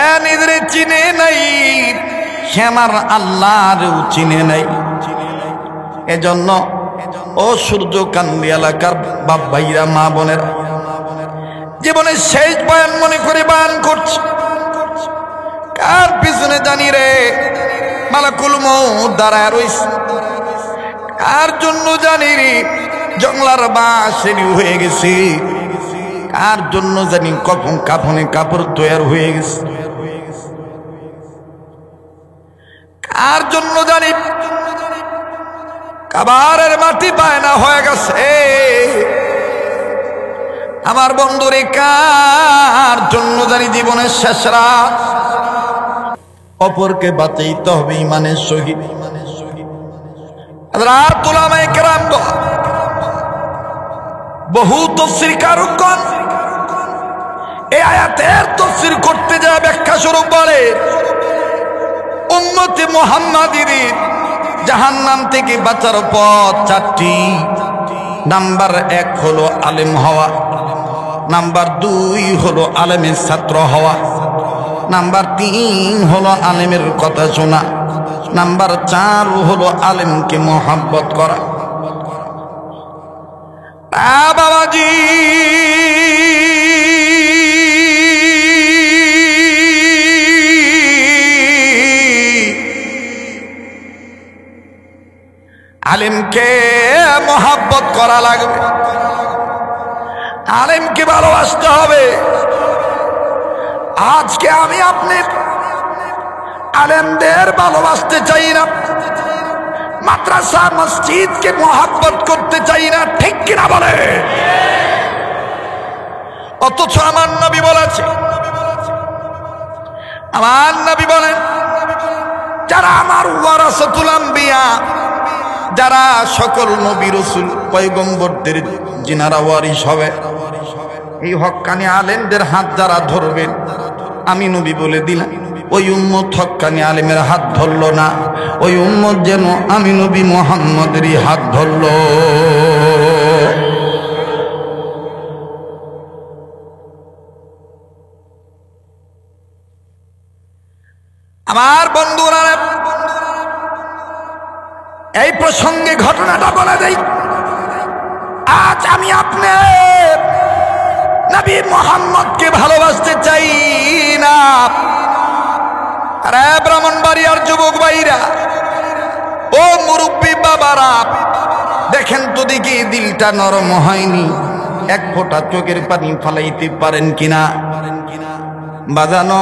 [SPEAKER 1] এ নিজেরে চিনে নাই, সে আমার আল্লাহরেও চিনে নাই। এজন্য ও সূর্যকান্দি এলাকার বাপ ভাইরা, মা বোনেরা, জীবনের শেষ বয়ান মনে করে বয়ান করছে। কার পিছনে জানি রে মালাকুল মউত দাঁড়ায় রইছে, কার জন্য জানি রে জংলার বাঁশ রেডি হয়ে গেছে, কার জন্য জানি কাফনে কাপড় তৈরি হয়ে গেছে, কার জন্য জানি কাবারের মাটি বায়না হয়ে গেছে। আমার বন্ধুরে, কার জন্য জানি জীবনের শেষ রাত। অপরকে বাঁচাইতে হবে ইমানের সহিত। হযরত উলামায়ে কেরাম বহু তাফসীর কারকগণ এই আয়াতের তাফসীর করতে যায় ব্যাখ্যা স্বরূপ বলে, উম্মতে মুহাম্মাদীর জাহান্নাম থেকে বাঁচার পথ চারটি। নাম্বার 1 হলো আলেম হওয়া, নাম্বার 2 হলো আলেমের ছাত্র হওয়া, নাম্বার 3 হলো আলেমের কথা শোনা, নাম্বার 4 হলো আলেমকে মোহাব্বত করা। বাবাজি, আলেমকে মোহাব্বত করা লাগবে, আলেমকে ভালোবাসতে হবে। আজকে আমি আপনি আলেমদের ভালোবাসতে চাই না, মাদ্রাসা মসজিদকে মোহাব্বত করতে চাই না, ঠিক কিনা বলে? অথচ আমার নবী বলেছে, আমার নবী বলেন, যারা আমার ওয়ারাসাতুল আম্বিয়া, যারা সকল নবী রাসূল পয়গম্বরদের যিনারা ওয়ারিস হবে, এই হক্কানি আলেমদের হাত যারা ধরবেন, আমি নবী বলে দিলাম, ওই উম্মত হক্কানি আলেমের হাত ধরল না, ওই উম্মত যেন আমি নবী মুহাম্মদেরই হাত ধরল। আমার বন্ধুরা, এই প্রসঙ্গে ঘটনাটা বলে দেই। আজ আমি আপনি নবী মুহাম্মদকে ভালোবাসতে চাই না। আরে ব্রাহ্মণবাড়িয়ার যুবক ভাইরা, ও মুরব্বী বাবারা, দেখেন তো দেখি দিলটা নরম হয়নি, এক ফোঁটা চোখের পানি ফালাইতে পারেন কিনা? বাজানো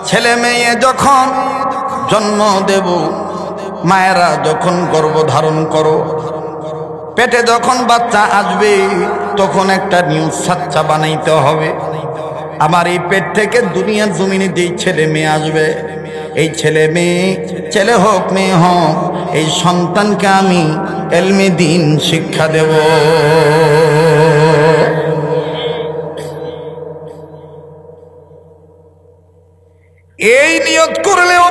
[SPEAKER 1] ছেলে মেয়ে যখন জন্ম দেব, মায়েরা যখন গর্ভ ধারণ করো, পেটে যখন বাচ্চা আসবে তখন একটা নিউজ সাচ্চা বানাইতে হবে। আমার এই পেট থেকে দুনিয়ার জমিনে যেই ছেলে মেয়ে আসবে, এই ছেলে মেয়ে, ছেলে হোক মেয়ে হোক, এই সন্তানকে আমি এলমে দ্বীন শিক্ষা দেব। এই নিয়ত করলেও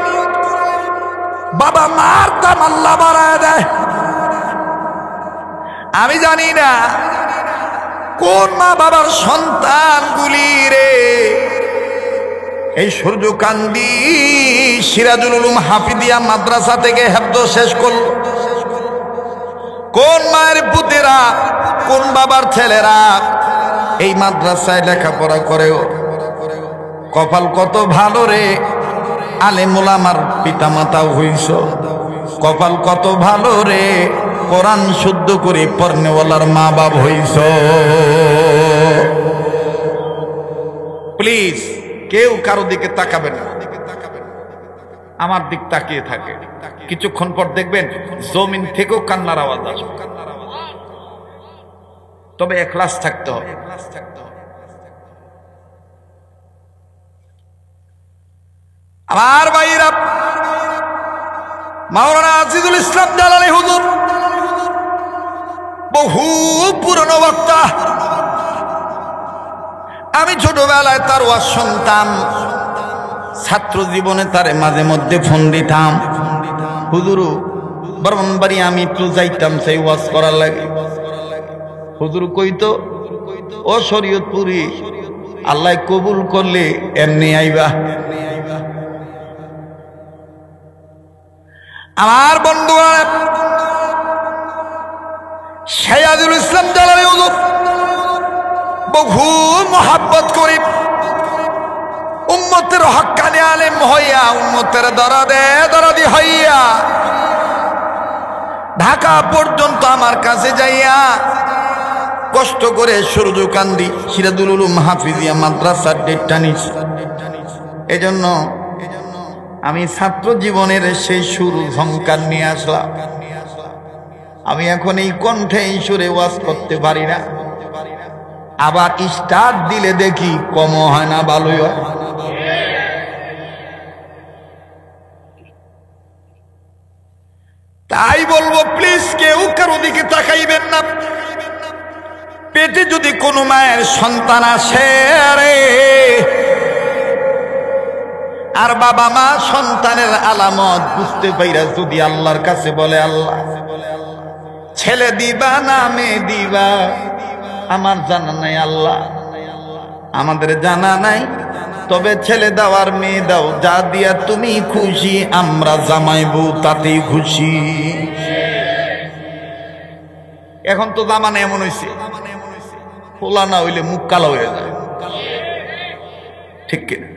[SPEAKER 1] বাবা মার দাম আল্লাহ বাড়ায় দেয়। আমি জানি না কোন মা বাবার সন্তানগুলি রে এই সূর্যকান্দি সিরাজুল উলুম হাফিজিয়া মাদ্রাসা থেকে হেফজ শেষ করল, কোন মায়ের পুতেরা, কোন বাবার ছেলেরা এই মাদ্রাসায় লেখাপড়া করেও। কপাল কত ভালো রে, আলেম ওলামার পিতা মাতাও হইছ। কপাল কত ভালো রে, কোরআন শুদ্ধ করে পড়নেওয়ালার মা বাপ হইছ। প্লিজ কেউ কারো দিকে তাকাবেন না, আমার দিক তাকিয়ে থাকে। কিছুক্ষণ পর দেখবেন জমিন থেকেও কান্নার আওয়াজ আসবে, তবে ইখলাস থাকতে হবে। আমার ভাইরা, মাওলানা আজিজুল ইসলাম জালালী হুজুর বহু পুরনো বক্তা। আমি ছোটবেলায় তার ওয়াজ শুনতাম, ছাত্র জীবনে তারে মাঝে মধ্যে ফোন দিতাম, হুজুর ব্রাহ্মণবাড়ি আমি একটু যাইতাম সেই ওয়াজ করার লাগে। হুজুর কইতো, ও শরীয়তপুরি, আল্লাহ কবুল করলে এমনি আইবা। আমার বন্ধু শায়াদুল ইসলাম জালালী হুজুর বহু মোহাব্বত করি, উম্মতের হক্কানি আলেম হইয়া, উম্মতের দরাদি হইয়া ঢাকা পর্যন্ত আমার কাছে যাইয়া কষ্ট করে সূর্যকান্দি সিরাজুল উলুম হাফিজিয়া মাদ্রাসার ডেটটা নিছে। এজন্য আমি ছাত্র জীবনের সেই সুর ঝংকার নিয়ে আসলাম। আমি এখন এই কণ্ঠে এই সুরে ওয়াজ করতে পারি না, আবার স্টার্ট দিলে দেখি কম হয় না, ভালোই হয়। তাই বলবো প্লিজ কেউ কারো দিকে তাকাইবেন না। পেটে যদি কোনো মায়ের সন্তান আসে রে, আর বাবা মা সন্তানের আলামত বুঝতে পাইরা যদি আল্লাহর কাছে বলে, আল্লাহ ছেলে দিবা না মেয়ে দিবা আমার জানা নাই, আল্লাহ আমাদের জানা নাই, তবে ছেলে দাও আর মেয়ে দাও, যা দিয়া তুমি খুশি, আমরা জামাইবো তাতেই খুশি। এখন তো জামানা এমন হয়েছে, খোলা না হইলে মুখ কালো হয়ে যায়, ঠিক কিনা?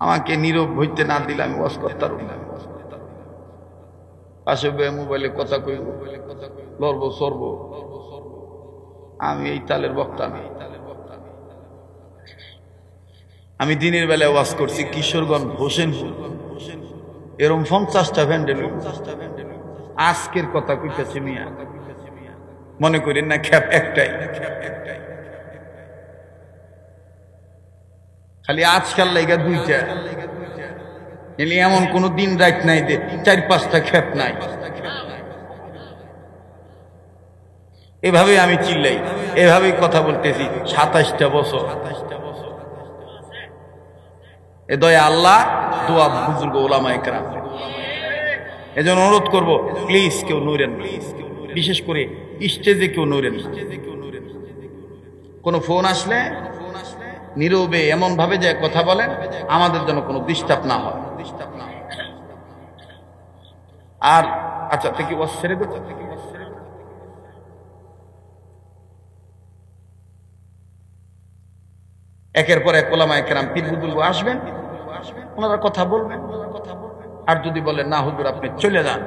[SPEAKER 1] আমাকে নীরব হইতে না দিলে আমি ওয়াজ করতাম না। পাশে মোবাইলে কথা কইব, লড়বো সরবো, আমি এই তালের বক্তা না। আমি দিনের বেলায় ওয়াজ করছি কিশোরগঞ্জ, হোসেনপুর, এরকম 50টা ভ্যান্ডেল। আজকের কথা কইতেছি মিয়া, মনে করেন না খ্যাপ একটাই, খালি আজকাল লাইগা 2টা, এলি এমন কোন দিন রাত নাই যে 4-5টা খ্যাপ নাই। এভাবে আমি চিল্লাই, এভাবেই কথা বলতেছি 27টা বছর। এ দয়া আল্লাহ, দোয়া বুজুর্গ ওলামায়ে কেরাম। এজন্য অনুরোধ করব, প্লিজ কেউ নড়েন না, বিশেষ করে স্টেজে কেউ নড়েন না। কোনো ফোন আসলে নীরবে এমন ভাবে যে কথা বলেন আমাদের জন্য কোনো ডিস্টার্ব না হয়। আর আচ্ছা থেকে ওয়াজ ছেড়ে দেব। একের পর এক ওলামায়ে কেরাম পীর বুজুর্গ আসবেন, ওনারা কথা বলবেন। আর যদি বলেন না হুজুর আপনি চলে যান,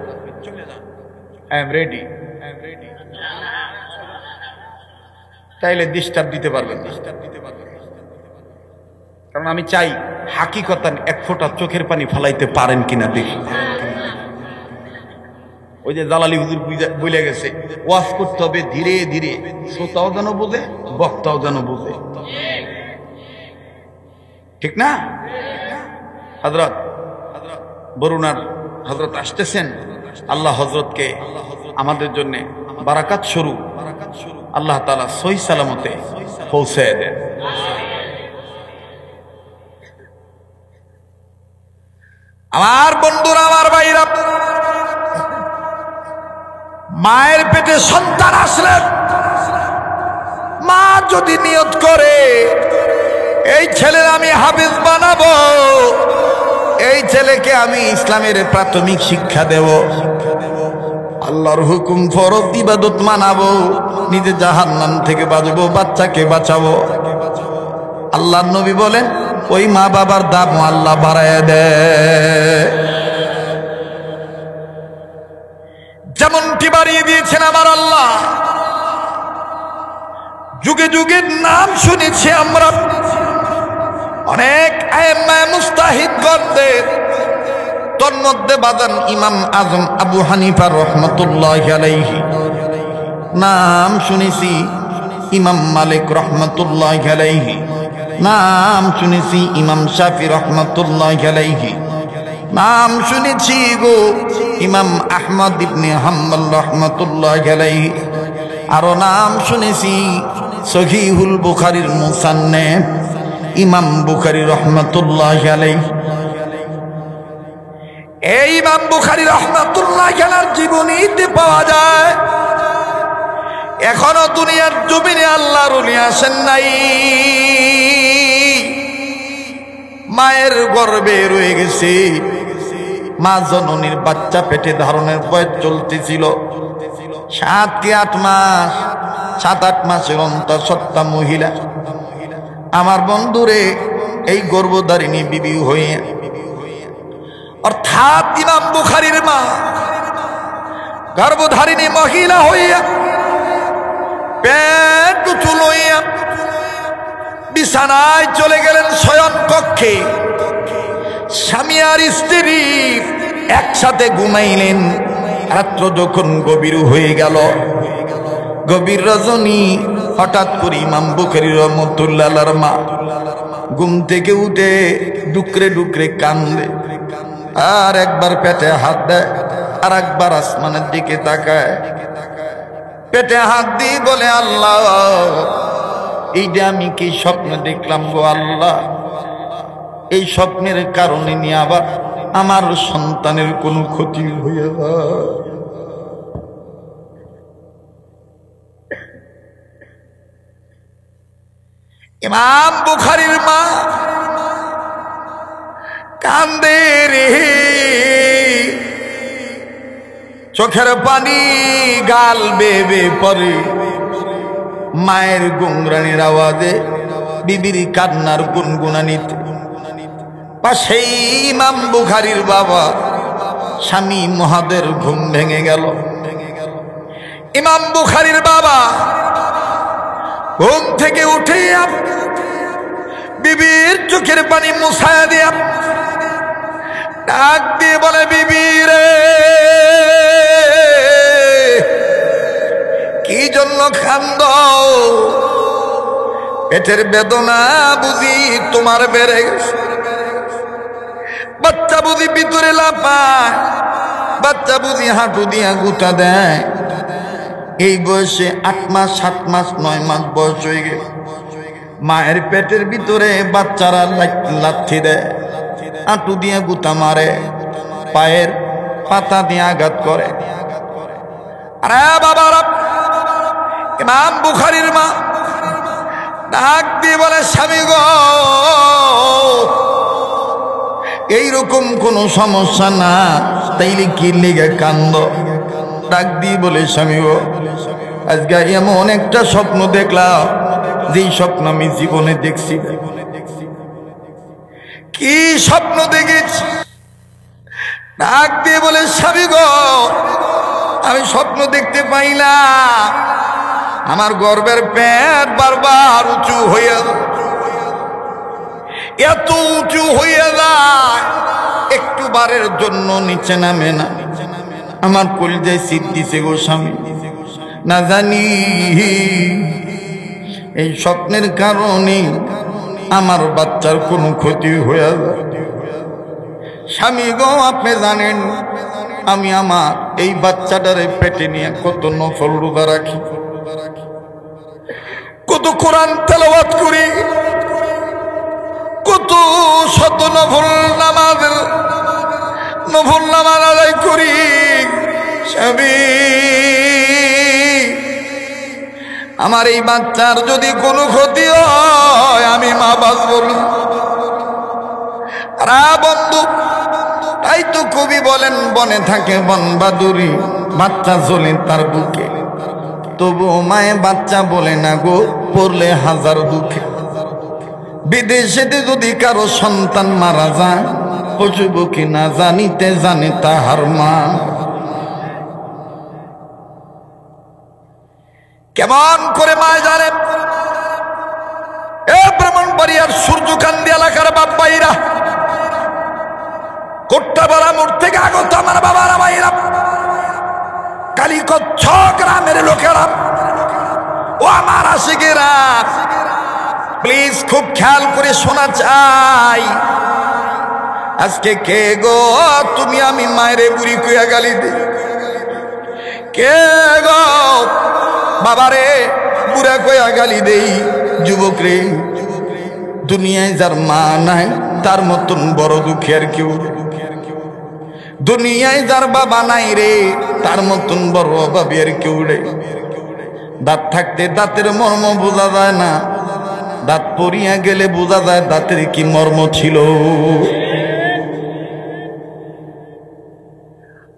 [SPEAKER 1] আই এম রেডি। তাইলে ডিস্টার্ব দিতে পারবেন না। কারণ আমি চাই হাকিকতান এক ফোঁটা চোখের পানি ফেলাইতে পারেন কিনা দেখি। ওই যে জালালি হুজুর বলে গেছে, ওয়াজ করতে হবে ধীরে ধীরে, শ্রোতাও যেন বোঝে, বক্তাও যেন বোঝে, ঠিক না? হযরত বরুণার হযরত আসতেছেন, আল্লাহ হযরতকে আমাদের জন্য বারাকাত স্বরূপ আল্লাহ তাআলা সহি সালামতে পৌঁছায় দেন। আমার বন্ধুরা, আমার ভাইরা, মায়ের পেটে সন্তান আসলে মা যদি নিয়ত করে এই ছেলের আমি হাফেজ বানাবো, এই ছেলেকে আমি ইসলামের প্রাথমিক শিক্ষা দেব, আল্লাহর হুকুম ফরজ ইবাদত মানাবো, নিজে জাহান্নাম থেকে বাঁচবো, বাচ্চাকে বাঁচাবো, আল্লাহর নবী বলেন ওই মা বাবার দাম আল্লাহ বাড়ায় দেয়। যেমনটি বাড়িয়ে দিয়েছেন আমার আল্লাহ, যুগে যুগে নাম শুনেছি আমরা অনেক আইম্মা মুস্তাহিদগণদের, তন্মধ্যে বাজান ইমাম আজম আবু হানিফা রহমতুল্লাহি আলাইহি নাম শুনেছি, ইমাম মালিক রহমতুল্লাহি আলাইহি নাম শুনেছি, ইমাম শাফি রহমতুল্লাহি আলাইহি নাম শুনেছি গো, ইমাম আহমদ ইবনে হাম্বল রহমতুল্লাহি আলাইহি, আরো নাম শুনেছি সহিহুল বুখারীর মুসান্নিফ ইমাম বুখারী রহমতুল্লাহি আলাইহি। এই ইমাম বুখারী রহমতুল্লাহি আলাইহির জীবনীতে পাওয়া যায় এখনো দুনিয়ার জমিনে আল্লাহর ওলি আসেন নাই, মায়ের গর্ভে রয়ে গেছে, মা জননীর বাচ্চা পেটে ধারণের বয়স চলতেছিল 7 কি 8 মাস, 7-8 মাসের অন্তঃসত্ত্বা মহিলা। আমার বন্ধুরে এই গর্ভধারিণী বিবি হয়ে, অর্থাৎ ইমাম বুখারীর মা গর্ভধারিণী মহিলা হইয়া পেট উঁচু লইয়া বিছানায় চলে গেলেন শয়ন কক্ষে, স্বামী আর স্ত্রী একসাথে ঘুমাইলেন। রাত্র যখন গভীর হয়ে গেল, গভীর রজনী, হঠাৎ করে ইমাম বুখারী রহমতুল্লাহ আলাইহির মা ঘুম থেকে উঠে ডুকরে ডুকরে কান্দে, আর একবার পেটে হাত দেয়, আর একবার আসমানের দিকে তাকায়, পেটে হাত দিয়ে বলে আল্লাহ এইটা আমি কি স্বপ্ন দেখলাম গো আল্লাহ, এই স্বপ্নের কারণে নিয়ে আবার আমার সন্তানের কোনো ক্ষতি হয়ে যায়। ইমাম বুখারীর মা কান্দে রে, চোখের পানি গাল বেয়ে বেয়ে পড়ে, মায়ের গুনগুনানির আওয়াজে বিবির কান্নার গুনগুনানিতে পাশেই ইমাম বুখারীর বাবা স্বামী মহাদের ঘুম ভেঙে গেল। ইমাম বুখারীর বাবা ঘুম থেকে উঠে বিবির চোখের পানি মুছায়া দিয়া ডাক দিয়ে বলে, বিবি রে কি জন্য কান্দো? পেটের বেদনা বুঝি তোমার বেড়ে গেছে, বাচ্চা বুঝি ভিতরে লাফায়, বাচ্চা বুঝি হাঁটু দিয়া গুতা দেয়। এই বয়সে 8 মাস 7 মাস 9 মাস বয়স হয়ে গেছে, মায়ের পেটের ভিতরে বাচ্চারা লাথি দেয়, হাঁটু দিয়ে গুতা মারে, পায়ের পাতা দিয়ে আঘাত করে। আরে বাবারা, ইমাম বুখারীর মা ডাক দিয়ে বলে, স্বামী গো এইরকম কোন সমস্যা না, তাইলে কি লেগে কান্দ? ডাক দিয়ে বলে, স্বামী গো আজকে এমন একটা স্বপ্ন দেখলাম যেই স্বপ্ন আমি জীবনে দেখছি। কি স্বপ্ন দেখেছি? ডাক দিয়ে বলে, স্বামী গো আমি স্বপ্ন দেখতে পাই না, আমার গর্বের পেট বারবার উঁচু হইয়া যায়, এত উঁচু হইয়া যায় একটু বারের জন্য নিচে নামে না। আমার কলিজায় শীত দিছে গো স্বামী, না জানি এই স্বপ্নের কারণে আমার বাচ্চার কোনো ক্ষতি হয়ে যায়। স্বামী গো, আপনি জানেন আমি আমার এই বাচ্চাটারে পেটে নিয়ে কত নফল রোজা রাখি, কত কোরআন তেলাওয়াত করি, কত শত নফল নামাজ আদায় করি। স্বামী, আমার এই বাচ্চার যদি কোনো ক্ষতি হয় আমি মা বাঁচব না। বন্ধু, তাই তো কবি বলেন, বনে থাকে বন বাদুরি, বাচ্চা জ্বলে তার বুকে, তবু মায়ে বাচ্চা বলে না গো, পড়লে হাজার দুঃখে। বিদেশেতে যদি কারো সন্তান মারা যায়, বুঝব কি না জানিতে জানে তাহার মা। কেমন করে মা জানে? এ ব্রাহ্মণবাড়িয়ার সূর্যকান্দি এলাকার বাপ্পাইরা, কোট্টাপাড়া মোড় থেকে আগত আমার বাবারা ভাইরা, কালীকচ্ছ গ্রামের লোকেরা ও আমার আশিকেরা, প্লিজ খুব খেয়াল করে শোনা চাই। আজকে কে গো তুমি আমি মায়েরে বুড়ি কইয়া গালি দিই? কে গো বাবারে বুড়া কইয়া গালি দেই? যুবক রে, দুনিয়ায় যার মা নাই তার মতন বড় দুঃখী আর কেউ। দুনিয়ায় যার বাবা নাই রে, তার মতন বড় অভাবী আর কেউ রে। দাঁত থাকতে দাঁতের মর্ম বোঝা যায় না, দাঁত পড়িয়া গেলে বোঝা যায় দাঁতের কি মর্ম ছিল।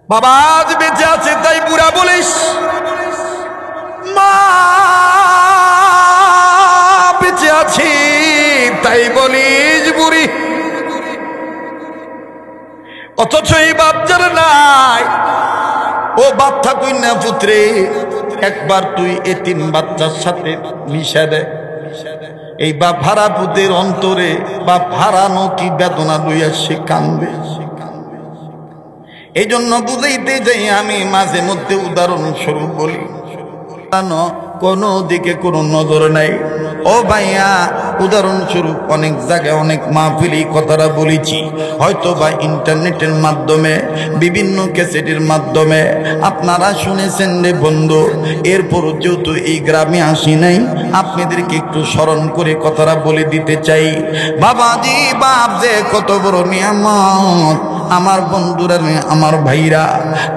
[SPEAKER 1] বাবা আজ বেঁচে আছে তাই বুড়া বলিস, মা বেঁচে আছি তাই বলিস বুড়ি। অথচ এই বাপ যার নাই, ও বাপ থাকুই না পুত্রে, একবার তুই এতিম বাচ্চার সাথে মিশা দে, এই বাপ হারা পুতের অন্তরে বাপ হারানো কি বেদনা লইয়া সে কান্দে। এই জন্য বুঝাইতে যাই আমি মাঝে মধ্যে উদাহরণস্বরূপ বলি, কোনো দিকে কোনো নজর নাই। ও ভাইয়া, উদাহরণস্বরূপ অনেক জায়গায় অনেক মাহফিল এই কথাটা বলেছি, হয়তো বা ইন্টারনেটের মাধ্যমে বিভিন্ন ক্যাসেটের মাধ্যমে আপনারা শুনেছেন রে বন্ধু। এরপরও যেহেতু এই গ্রামে আসি নাই, আপনাদেরকে একটু স্মরণ করে কথাটা বলে দিতে চাই। বাবাজি, বাপ যে কত বড় নিয়ামত। আমার বন্ধুরা, আমার ভাইরা,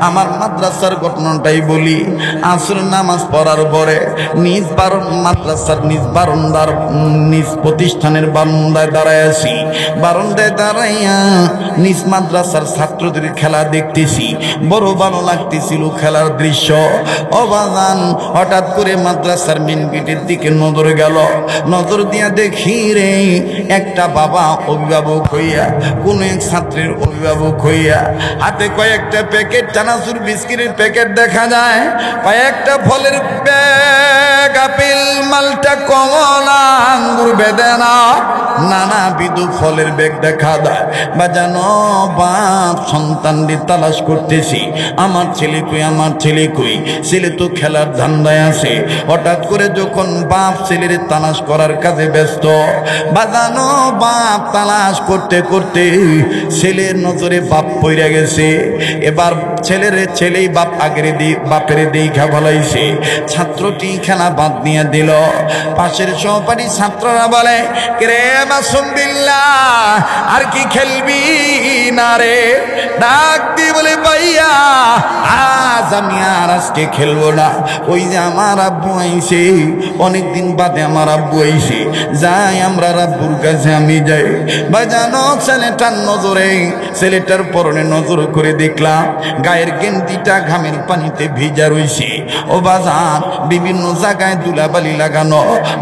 [SPEAKER 1] আমার মাদ্রাসার ঘটনাটাই বলি। আসর নামাজ পড়ার পরে নিজ মাদ্রাসার নিজ প্রতিষ্ঠানের বারান্দায় দাঁড়ায় আছি। বারান্দায় দাঁড়াইয়া নিজ মাদ্রাসার ছাত্রদের খেলা দেখতেছি, বড় ভালো লাগতেছিল খেলার দৃশ্য। অবাজান হঠাৎ করে মাদ্রাসার মেন গেটের দিকে নজর গেল, নজর দিয়া দেখি রে একটা বাবা অভিভাবক হইয়া, কোন এক ছাত্রের অভিভাবক হইয়া, হাতে কয়েকটা প্যাকেট চানাচুর বিস্কিটের প্যাকেট দেখা যায়, কয়েকটা ফলের ব্যাগ, আপেল, মালটা, কমলা, আঙ্গুর, বেদানা, নানাবিধ ফলের ব্যাগ দেখা দেয়। বা জানো বাপ সন্তানদের তালাশ করতেছি, আমার ছেলে কই, আমার ছেলে কই। ছেলে তো খেলার ধান্দায় আছে। হঠাৎ করে যখন বাপ ছেলের তালাশ করার কাজে ব্যস্ত, বা জানো বাপ তালাশ করতে করতে ছেলের নজরে বাপ পইরা গেছে। এবার ছেলেই বাপ বাপের দেখা ভালাইছে। ছাত্রটি খেলা বাদ নিয়ে দিল। পাশের সহপাঠী ছাত্ররা বলে, রে মাসুম বিল্লাহ, আর কি খেলবি না রে? ডাক দিয়ে বলে, ভাইয়া আজ আমি আর আজকে খেলবো না। ওই যে আমার আব্বু আইছে, অনেকদিন বাদে আমার আব্বু আইছে, যাই আমরা আব্বুর কাছে আমি যাই। ভাই জানো ছেলেটার নজরে, ছেলেটার পরনে নজর করে দেখলাম গায়ের গেঞ্জিটা ঘামের পানিতে ভিজা রইছে। ও বাজান বিভিন্ন জায়গায় ধুলাবালি লাগানো,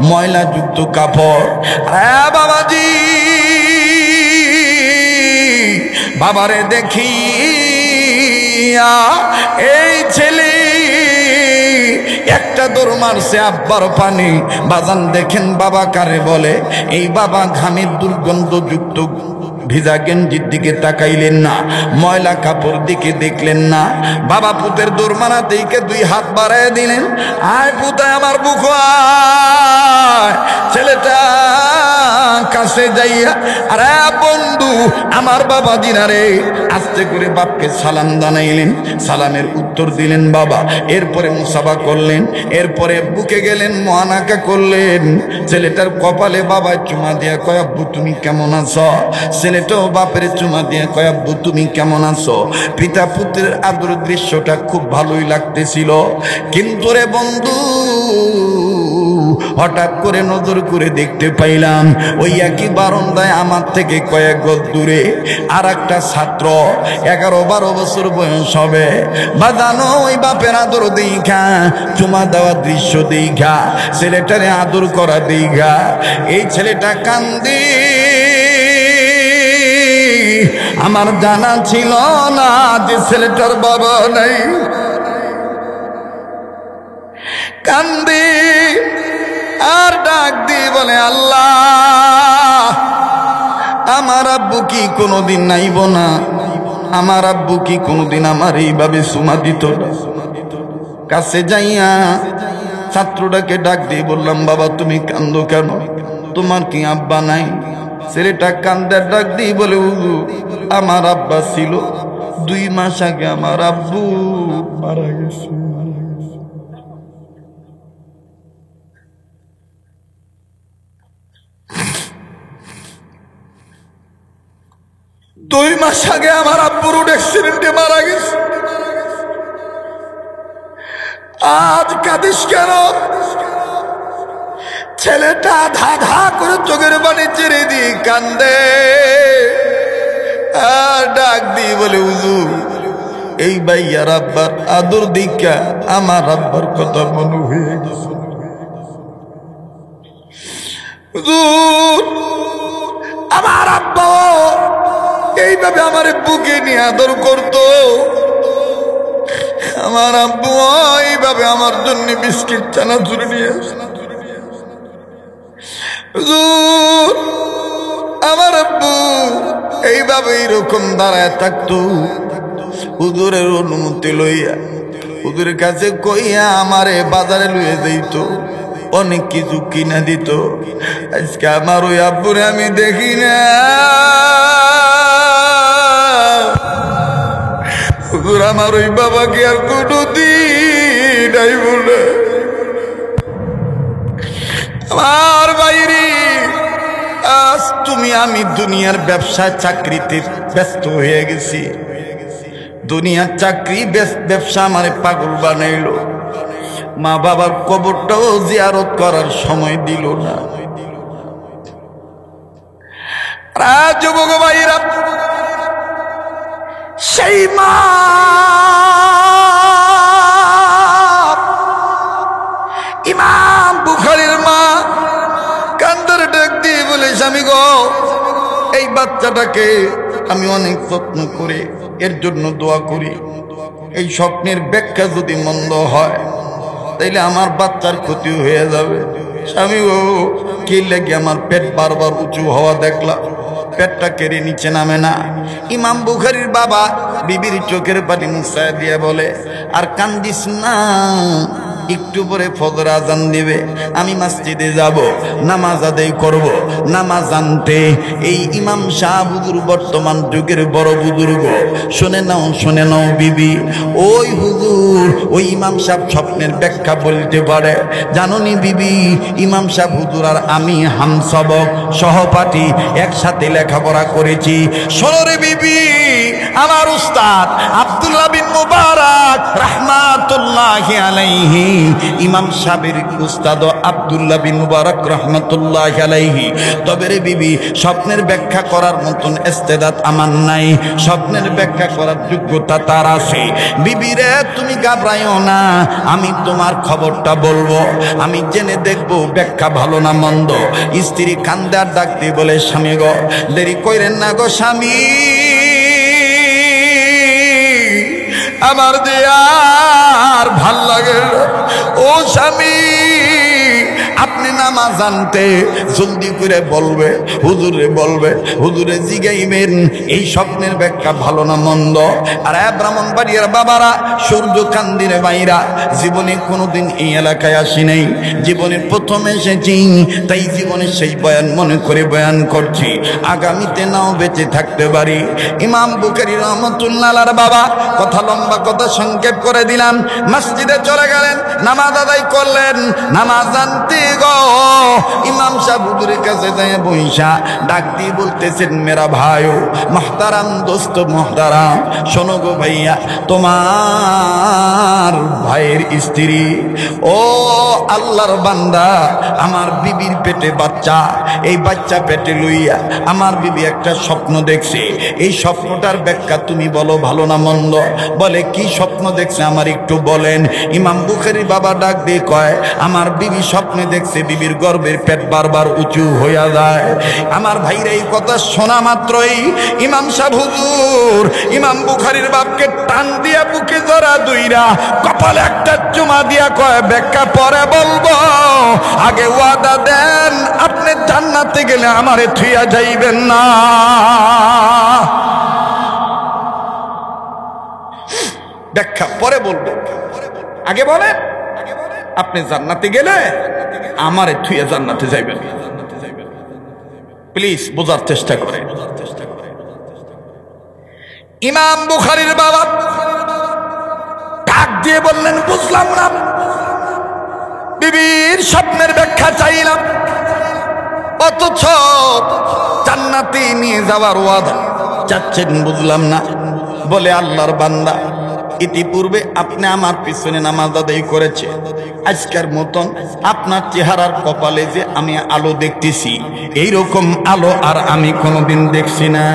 [SPEAKER 1] ময়লা যুক্ত কাপড়। হ্যাঁ বাবাজি, বাবারে দেখি এই ছেলে একটা দৌড় মারছে আব্বার পানি। বাজান দেখেন বাবা কারে বলে? এই বাবা ঘামের দুর্গন্ধযুক্ত ভিজা গেঞ্জির দিকে তাকাইলেন না, ময়লা কাপড় দিকে দেখলেন না। বাবা পুতের দৌড় মারা দিকে দুই হাত বাড়ায় দিলেন, আয় পুতায় আমার বুক আয়। ছেলেটা কাছে যাইয়া, আরে বন্ধু আমার বাবা দিনারে, আস্তে করে বাপকে সালাম জানাইলেন, সালামের উত্তর দিলেন বাবা। এরপরে মুসাফা করলেন, এরপরে বুকে গেলেন, মহানাকা করলেন। ছেলেটার কপালে বাবা চুমা দিয়া কয় আব্বু তুমি কেমন আছো? ছেলেটাও বাপের চুমা দিয়া কয় আব্বু তুমি কেমন আছো? পিতা পুত্রের আদর দৃশ্যটা খুব ভালোই লাগতেছিল। কিন্তু রে বন্ধু, হঠাৎ করে নজর করে দেখতে পাইলাম ওই একই বারান্দায় আমার থেকে কয়েক গজ দূরে আর একটা ছাত্র, 11-12 বছর বয়স হবে। বাজানো ওই বাপের আদর দেখা, চুমা দেওয়া দৃশ্য দেখা, ছেলেটারে আদর করা দেখা এই ছেলেটা কান্দি। আমার জানা ছিল না যে ছেলেটার বাবা নাই। কান্দি আর ডাক দিয়ে বলে, আল্লাহ আমার আব্বু কি কোনোদিন নাইব না? আমার আব্বু কি কোনোদিন আমার এইভাবে চুমা দিত না? কাছে যাইয়া ছাত্রটাকে ডাক দিয়ে বললাম, বাবা তুমি কান্দো কেন? তোমার কি আব্বা নাই? ছেলেটা কান্দার ডাক দিয়ে বলে, হুজুর আমার আব্বা ছিল, 2 মাস আগে আমার আব্বু মারা গেছে। 2 মাস আগে আমার আব্বু রোড অ্যাক্সিডেন্টে মারা গেছে। আজ কাঁদিস কেন? ছেলেটা ধা ধা করে চোখের পানি ছেড়ে দিয়ে কান্দে আর ডাক দিয়ে বলে, হুজুর এই ভাইয়ার আব্বার আদর দীক্ষা আমার আব্বার কথা মনে হয়ে গেছে। হুজুর আমার আব্বা এইভাবে আমার বুকে নিয়ে আদর করতো। আমার আব্বু এইভাবে আমার জন্য বিস্কিট চানাচুর নিয়ে আসতো। হুজুর আমার আব্বু এইভাবে এইরকম দাঁড়ায় থাকতো। হুজুরের অনুমতি লইয়া হুজুরের কাছে কইয়া আমারে বাজারে লইয়া যাইতো, অনেক কিছু কিনা দিত। আজকে আমার ওই আব্বুরে আমি দেখি না। হুজুর আমার ওই বাবাকে আর কোনো দিন আইব না। আমার বাইরে আজ তুমি আমি দুনিয়ার ব্যবসা চাকরিতে ব্যস্ত হয়ে গেছি। দুনিয়ার চাকরি ব্যবসা আমারে পাগল বানাইল। মা বাবার কবরটাও জিয়ারত করার সময় দিল না। যুবক ভাইরা, সেই মা ইমাম বুখারীর মা কান্দার ডাক দিয়ে বলে, স্বামী গো এই বাচ্চাটাকে আমি অনেক যত্ন করে এর জন্য দোয়া করি। এই স্বপ্নের ব্যাখ্যা যদি মন্দ হয় তাইলে আমার বাচ্চার ক্ষতি হয়ে যাবে। স্বামী গো কি লাগে আমার পেট বারবার উঁচু হওয়া দেখলাম, পেটটা কেড়ে নিচে নামে না। ইমাম বুখারীর বাবা বিবির চোখের পানি মুছায় দিয়ে বলে, আর কান্দিস না, একটু পরে ফজর আজান দিবে, আমি মসজিদে যাব, নামাজ আদায় করব। নামাজ আনতে এই ইমাম সাহেব হুজুর বর্তমান যুগের বড় বুজুর্গ। শুনে নাও বিবি, ওই হুজুর ওই ইমাম সাহেব স্বপ্নের ব্যাখ্যা বলতে পারে। জানোনি বিবি, ইমাম সাহেব হুজুর আর আমি হামসবক সহপাঠী, একসাথে লেখাপড়া করেছি। শোনো রে বিবি, আমার উস্তাদ আব্দুল্লাহ বিন মুবারক রাহমাতুল্লাহি আলাইহি, ইমাম সাহেবের উস্তাদ আব্দুল্লাহ বিন মুবারক রাহমাতুল্লাহি আলাইহি। তবে রে বিবি, স্বপ্নের ব্যাখ্যা করার মতন ইস্তেদাত আমার নাই, স্বপ্নের ব্যাখ্যা করার যোগ্যতা তার আছে। বিবি রে তুমি ঘাবড়াইও না, আমি তোমার খবরটা বলবো, আমি জেনে দেখবো ব্যাখ্যা ভালো না মন্দ। স্ত্রী কান্দার ডাক দিয়ে বলে, স্বামী গো দেরি কইরেন না গো স্বামী, আমার যে আর ভাল লাগে না। ও স্বামী, আপনি নামাজ আনতে জলদি করে বলবে, হুজুরে বলবে, হুজুরে জিগাইবেন এই স্বপ্নের ব্যাখ্যা ভালো না মন্দ। আর ব্রাহ্মণবাড়িয়ার বাবারা, সূর্যকান্দির বাইরা, জীবনে কোনোদিন এই এলাকায় আসি নাই, জীবনে প্রথম এসেছি, তাই জীবনে সেই বয়ান মনে করে বয়ান করছি, আগামীতে নাও বেঁচে থাকতে পারি। ইমাম বুখারী রহমাতুল্লাহ আলাইহির বাবা, কথা লম্বা, কথা সংক্ষেপ করে দিলাম, মসজিদে চলে গেলেন, নামাজ আদায় করলেন। নামাজ আনতে গো ইমাম সাহেব হুজুরের কাছে যায় বইসা ডাক দিয়ে বলতেছেন, মেরা ভাইও মুহতারাম, দোস্ত মুহতারাম, শোনো গো ভাইয়া, তোমার ভাইয়ের স্ত্রী, ও আল্লাহর বান্দা, আমার বিবির পেটে বাচ্চা, এই বাচ্চা পেটে লইয়া আমার বিবি একটা স্বপ্ন দেখছে, এই স্বপ্নটার ব্যাখ্যা তুমি বলো ভালো না মন্দ। বলে কি স্বপ্ন দেখছে আমার একটু বলেন। ইমাম বুখারী বাবা ডাক দিয়ে কয়, আমার বিবি স্বপ্নে দেখছে বিবির গর্ভের পেট বারবার উঁচু হইয়া যায়। আমার ভাইরা এই কথা শোনা মাত্রই ইমাম সাহেব হুজুর ইমাম বুখারীর বাপকে টান দিয়া বুকে জড়া দুইরা কপালে একটা চুমা দিয়া কয়, ব্যাখ্যা পরে বলবো, আগে ওয়াদা দেন আপনি জান্নাতে গেলে আমারে থুইয়া যাইবেন না। ব্যাখ্যা পরে বলবো, আগে বলেন আপনি জান্নাতে গেলে আমারে থুইয়া জান্নাতে যাইবেন। প্লিজ বোঝার চেষ্টা করে। ইমাম বুখারীর বাবা ডাক দিয়ে বললেন, বুঝলাম না, বিবির স্বপ্নের ব্যাখ্যা চাইলাম, অথচ জান্নাতে নিয়ে যাওয়ার ওয়াদা চাচ্ছেন, বুঝলাম না। বলে, আল্লাহর বান্দা, ইতিপূর্বে আপনি আমার পিছনে নামাজ আদায় করেছে, আজকের মতন আপনার চেহারার কপালে যে আমি আলো দেখতেছি, এইরকম আলো আর আমি কোনোদিন দেখছি না।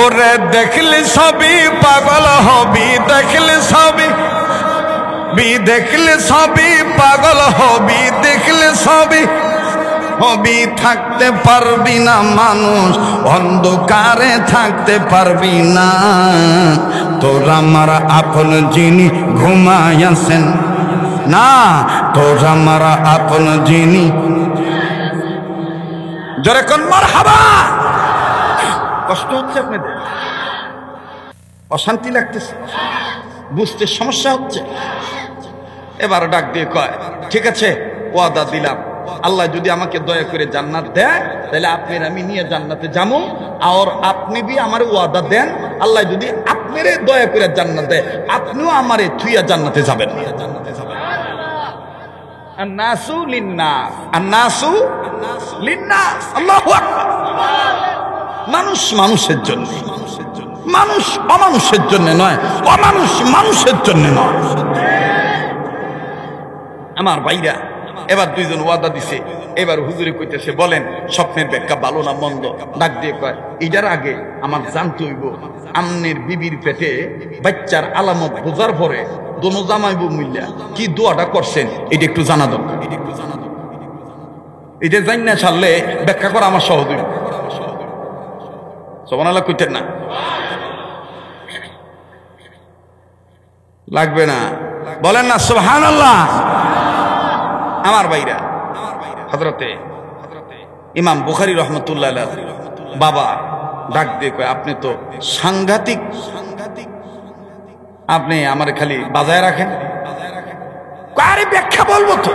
[SPEAKER 1] ওরে দেখলে সবই পাগল হবি, দেখলে সবই দেখলে সবই পাগল হবি, দেখলে সবই হবি, থাকতে পারবি না মানুষ, অন্ধকারে থাকতে পারবি না। তোর আমার আপন যিনি ঘুমাইয়াছেন না, তোর আমার আপন যিনি, জোরে কোন মারহাবা। কষ্ট হচ্ছে আপনাদের, অশান্তি লাগতেছে, বুঝতে সমস্যা হচ্ছে। এবার ডাক দিয়ে কয়, ঠিক আছে ওয়াদা দিলাম, আল্লাহ যদি আমাকে দয়া করে জান্নাত দেয় তাহলে আপনি আমি নিয়ে জান্নাতে যাবো, আর আপনি বি আমার ওয়াদা দেন, আল্লাহ যদি আপনারে দয়া করে জান্নাত দেয় আপনিও আমারে থুইয়া জান্নাতে যাবেন। আন্নাসু লিন্নাস, আন্নাসু লিন্নাস, আল্লাহু আকবার। মানুষ মানুষের জন্য, মানুষ অমানুষের জন্য নয়, অমানুষ মানুষের জন্য নয়। আমার ভাইরা, এবার দুইজন ওয়াদা দিছে, এবার হুজুরে কইতেছে, বলেন স্বপ্নের ব্যাখ্যা ভালো না মন্দ। ডাক দিয়ে কয়, এটার আগে আমার জানতে হইব, আমনের বিবির পেটে বাচ্চার আলামত বোঝার পরে দোনো জামাইবু মিল্লা কি দোয়াটা করছেন, এটা একটু জানা দরকার। এটা জানি না ছাড়লে ব্যাখ্যা করা আমার সহজ হইব। সুবহানাল্লাহ কইতেন না, লাগবে না, বলেন না সুবহানাল্লাহ। আমার ভাইরা, হযরতে ইমাম বুখারী রাহমাতুল্লাহ আলাইহি বাবা ডাক দিয়ে কয়, আপনি তো সাংঘাতিক, আপনি আমার খালি বাজায় রাখেন, আরে ব্যাখ্যা বলবো তো,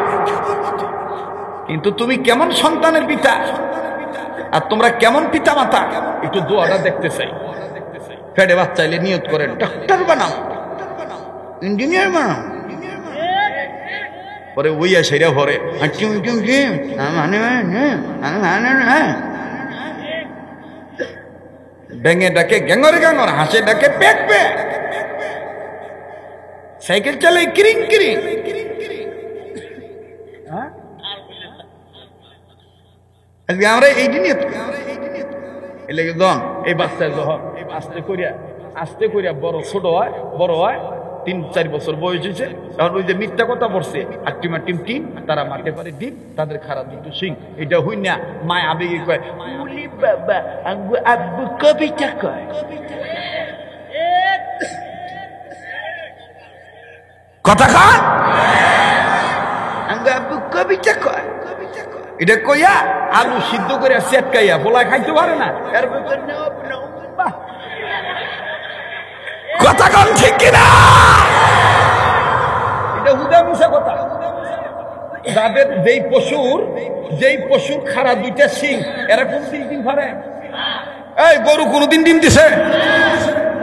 [SPEAKER 1] কিন্তু তুমি কেমন সন্তানের পিতা আর তোমরা কেমন পিতা মাতা, একটু দোয়াটা দেখতে চাই। পেটে বাচ্চা এলে নিয়ত করেন, ডাক্তার বানাও, ইঞ্জিনিয়ার বানাও, পরে ওইয়া সেরা ভরে ব্যাঙে ডাকে গ্যাঙরে গ্যাঙর, হাসে ডাকে পেক পেক, সাইকেল চালাই কিরিং কিরিং। আজকে আমরা এইটি নিয়ে এলাকে জন এই বাচ্চা যখন আস্তে করিয়া বড় ছোট হয়, বড় হয়, 3-4 বছর বয়স হয়েছে, তখন ওই যে মিথ্যা কথা পড়ছে, আর টিমা টিম টিম, তারা মাঠে পারে ডিম, তাদের খারাপ দুটো সিং, এটা হই না মায় আবেগে কয়, বাবা আব্বু কবিতা কয়। কথা কয় আব্বু কবিতা কয় এটা কইয়া আলু সিদ্ধ করে চেটকাইয়া পোলা খাইতে পারে না কথা কন ঠিক কিনা এটা হুদা মিশা কথা যাদের যেই পশুর খাড়া দুইটা সিং এরা কোন ডিম পারে এই গরু কোনদিন ডিম দিছে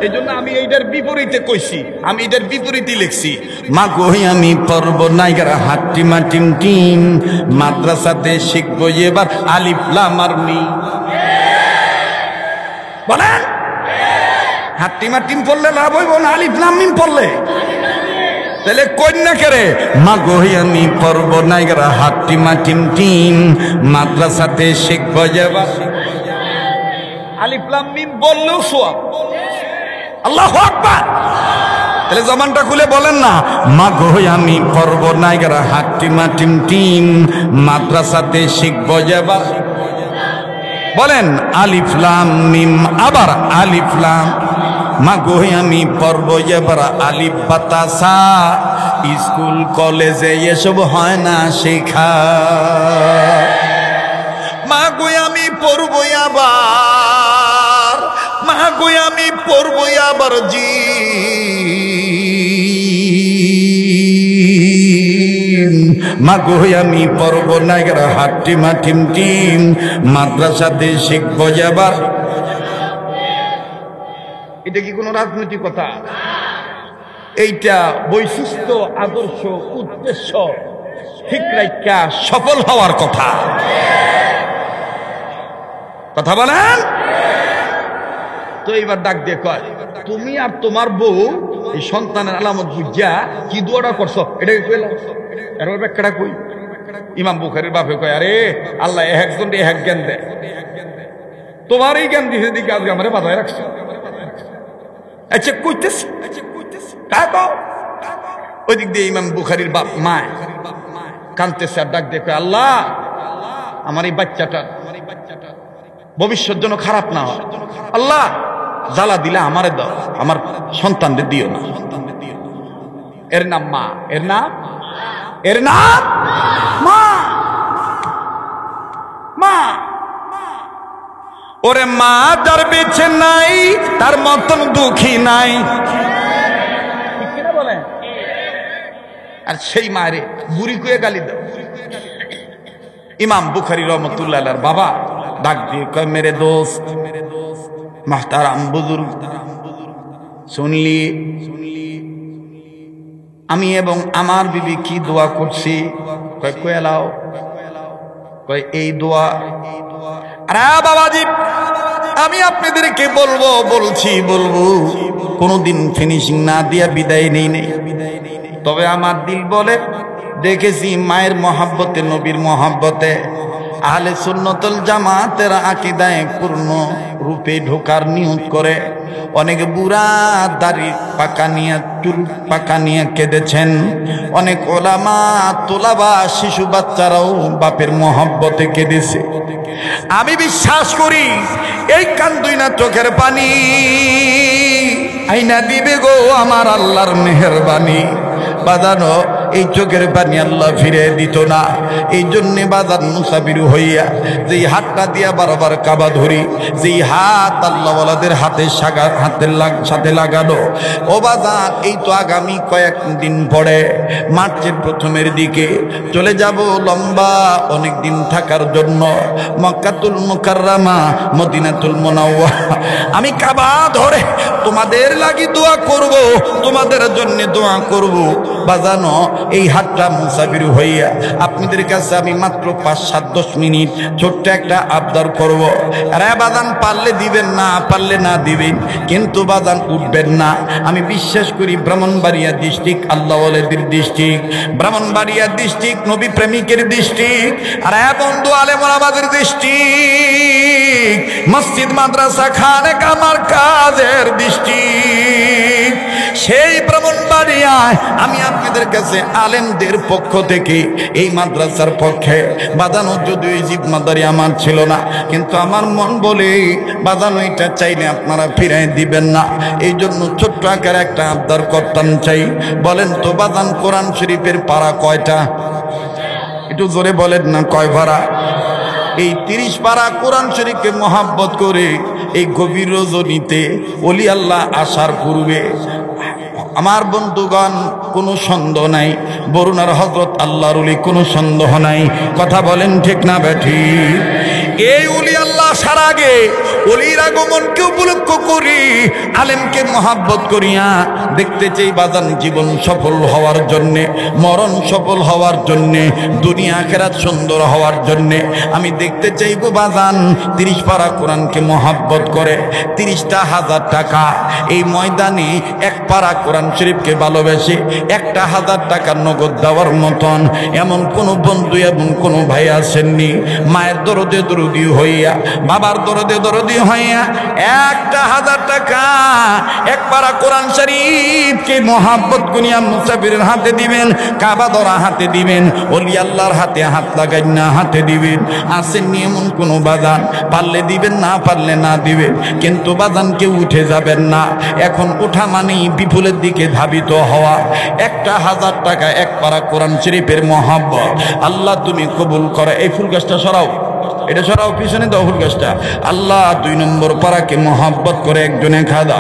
[SPEAKER 1] এই জন্য আমি এইটার বিপরীতে কইছি আমি এটার বিপরীতে লিখছি মা কই আমি পর্ব নাইগারা হাট্টিমা টিম টিম মাদ্রাসাতে শিখবো এবার আলিফ লাম আর মিম বলেন হাট্টিমা টিম পড়লে লাভ হইব না আলিফ লাম মিম পড়লে তাহলে কন্যা কেরে মা কই আমি পর্ব নাইগারা হাট্টিমা টিম টিম মাদ্রাসাতে শিখবো এবার আলিফ লাম মিম বললেও সওয়াব আল্লাহু আকবার তাহলে জবানটা খুলে বলেন না মা গো আমি পর্ব নাইগারা হাট্টিমা টিম টিম মাদ্রাসাতে শিখবো এবার বলেন আলিফ লাম মিম আবার আলিফ লাম মা গো আমি পর্ব এবার আলিফ বাতাসা স্কুল কলেজে এসব হয় না শেখা মা গো আমি পড়ব আবার মা গো আমি পড়ব আবার জি মা গো আমি পড়ব নাইগারা হাট্টিমা টিম টিম মাদ্রাসাতে শিখবো এবার এটা কি কোনো রাজনৈতিক কথা এইটা বৈশিষ্ট্য আদর্শ উদ্দেশ্য ঠিক রাখা সফল হওয়ার কথা কথা বলেন তো এইবার ডাক দিয়ে কয় তুমি আর তোমার বউ এই সন্তানের আলামত বুঝা কি দোয়াটা করছো এটাকে কইলাম এর ব্যাখ্যাটা কই ইমাম বুখারীর বাপে কয় আরে আল্লাহ একজন এক জ্ঞান দেয় তোমার এই জ্ঞান দিছে দিকে আজকে আমারে বাধায় রাখছে আচ্ছা কইতেছি তাকো ওই দিক দিয়ে ইমাম বুখারীর বাপ মা কাঁদতেছে আর ডাক দিয়ে কয় আল্লাহ আমার এই বাচ্চাটা ভবিষ্যৎ যেন খারাপ না হয় আল্লাহ জ্বালা দিলে আমারে দাও আমার সন্তানদের দিও না এর নাম মা এর নাম মা মা ওরে মা যার বেঁচে নাই তার মতন দুঃখী নাই বলে আর সেই মায়ের বুড়ি কুয়ে গালি দাও ইমাম বুখারী রহমতুল্লাহ আলাইহির বাবা ডাক দিয়ে কয় মেরে দোস্ত মাহতারাম বুজুর্গ শুনলি আমি এবং আমার বিবি কি দোয়া করছি কয় কই এলাও কয় এই দোয়া আরে বাবাজি আমি আপনাদেরকে বলবো কোনোদিন ফিনিশিং না দিয়া বিদায় নেই তবে আমার দিল বলে দেখেছি মায়ের মহাব্বতে নবীর মহাব্বতে আহলে সুন্নতুল জামাতের আকীদায় পূর্ণ রূপে ঢোকার নিয়ত করে অনেক বুড়া দাড়ি পাকা নিয়ে চুল পাকা নিয়ে কেঁদেছেন অনেক ওলামা তোলাবা শিশু বাচ্চারাও বাপের মহব্বতে কেঁদেছে আমি বিশ্বাস করি এই কান্দুই না চোখের পানি আইনা দিবে গো আমার আল্লাহর মেহেরবানি বাজানো এই চোখের পানি আল্লাহ ফিরে দিত না এই জন্যে বাজার মুসাফির হইয়া যেই হাতটা দিয়া বারবার কাবা ধরি যেই হাত আল্লাহওয়ালাদের হাতের সাথে লাগানো ও বাজার এই তো আগামী কয়েকদিন পরে মার্চের প্রথমের দিকে চলে যাব লম্বা অনেক দিন থাকার জন্য মক্কাতুল মুকাররমা মদিনাতুল মুনাওয়ারা আমি কাবা ধরে তোমাদের লাগি দোয়া করব তোমাদের জন্য দোয়া করব বাজানো এই হাতটা মুসাফির হইয়া আপনাদের কাছে আমি মাত্র 5-7-10 মিনিট ছোট্ট একটা আবদার করব আরে বাজান পারলে দিবেন না পারলে না দিবেন কিন্তু বাজান উঠবেন না আমি বিশ্বাস করি ব্রাহ্মণবাড়িয়া ডিস্ট্রিক্ট আল্লাহওয়ালাদের ডিস্ট্রিক্ট ব্রাহ্মণবাড়িয়া ডিস্ট্রিক্ট নবী প্রেমিকের ডিস্ট্রিক্ট আরে বন্ধু আলেম ওলামাদের ডিস্ট্রিক্ট মসজিদ মাদ্রাসা খানেক আমার কাজের দৃষ্টি। সেই ব্রাহ্মণবাড়িয়ায় আমি আপনাদের কাছে আলেমদের পক্ষ থেকে এই মাদ্রাসার পক্ষে বাদানো, যদিও এই জিম্মাদারি আমার ছিল না, কিন্তু আমার মন বলে বাদানো এটা চাইলে আপনারা ফিরাই দিবেন না। এই জন্য ছোট্ট আকারে একটা আবদার করতাম চাই। বলেন তো বাদান কোরআন শরীফের পারা কয়টা? একটু জোরে বলেন না, কয় পারা? এই 30 পারা কোরআন শরীফকে মহাব্বত করে এই গভীর রজনীতে ওলি আল্লাহ আসার পূর্বে আমার বন্ধুগণ কোনো সন্দেহ নাই, বরুণার হযরত আল্লাহর ওলি কোনো সন্দেহ নাই। কথা বলেন ঠিক না বেঠিক? এই ওলি আল্লাহ আসার আগে ওলির আগমনকে উপলক্ষ করি আলেমকে মহাব্বত করিয়া দেখতে চাই বাজান জীবন সফল হওয়ার জন্যে, মরণ সফল হওয়ার জন্যে, দুনিয়া আখিরাত সুন্দর হওয়ার জন্যে। আমি দেখতে চাইবো বাজান 30 পারা কোরআনকে মহাব্বত করে 30টা হাজার টাকা এই ময়দানে এক পারা কোরআন শরীফকে ভালোবেসে 1,000 টাকা নগদ দেওয়ার মতন এমন কোন বন্ধু এবং কোন ভাই আসেননি? মায়ের দরদে দরদি হইয়া, বাবার দরদে দরদি হইয়া 1,000 টাকা এক পারা কোরআন শরীফকে মহাব্বত করিয়া মুসাফিরের হাতে দিবেন, কাবা ধরা হাতে দিবেন, ওলি আল্লাহর হাতে হাত লাগাই না হাতে দিবেন। আসেননি এমন কোন বাজান? পারলে দিবেন, না পারলে না দিবেন, কিন্তু বাজান কেউ উঠে যাবেন না। এখন ওঠা মানেই বিপুলের দিকে ধাবিত হওয়া। 1,000 টাকা এক পারা কোরআন শরীফের মহাব্বত আল্লাহ তুমি কবুল করো। এই ফুল গাছটা সরাও, এটা সরাও, পিছনে দাও ফুল গাছটা। আল্লাহ 2 নম্বর পারাকে মহাব্বত করে একজনে খাদা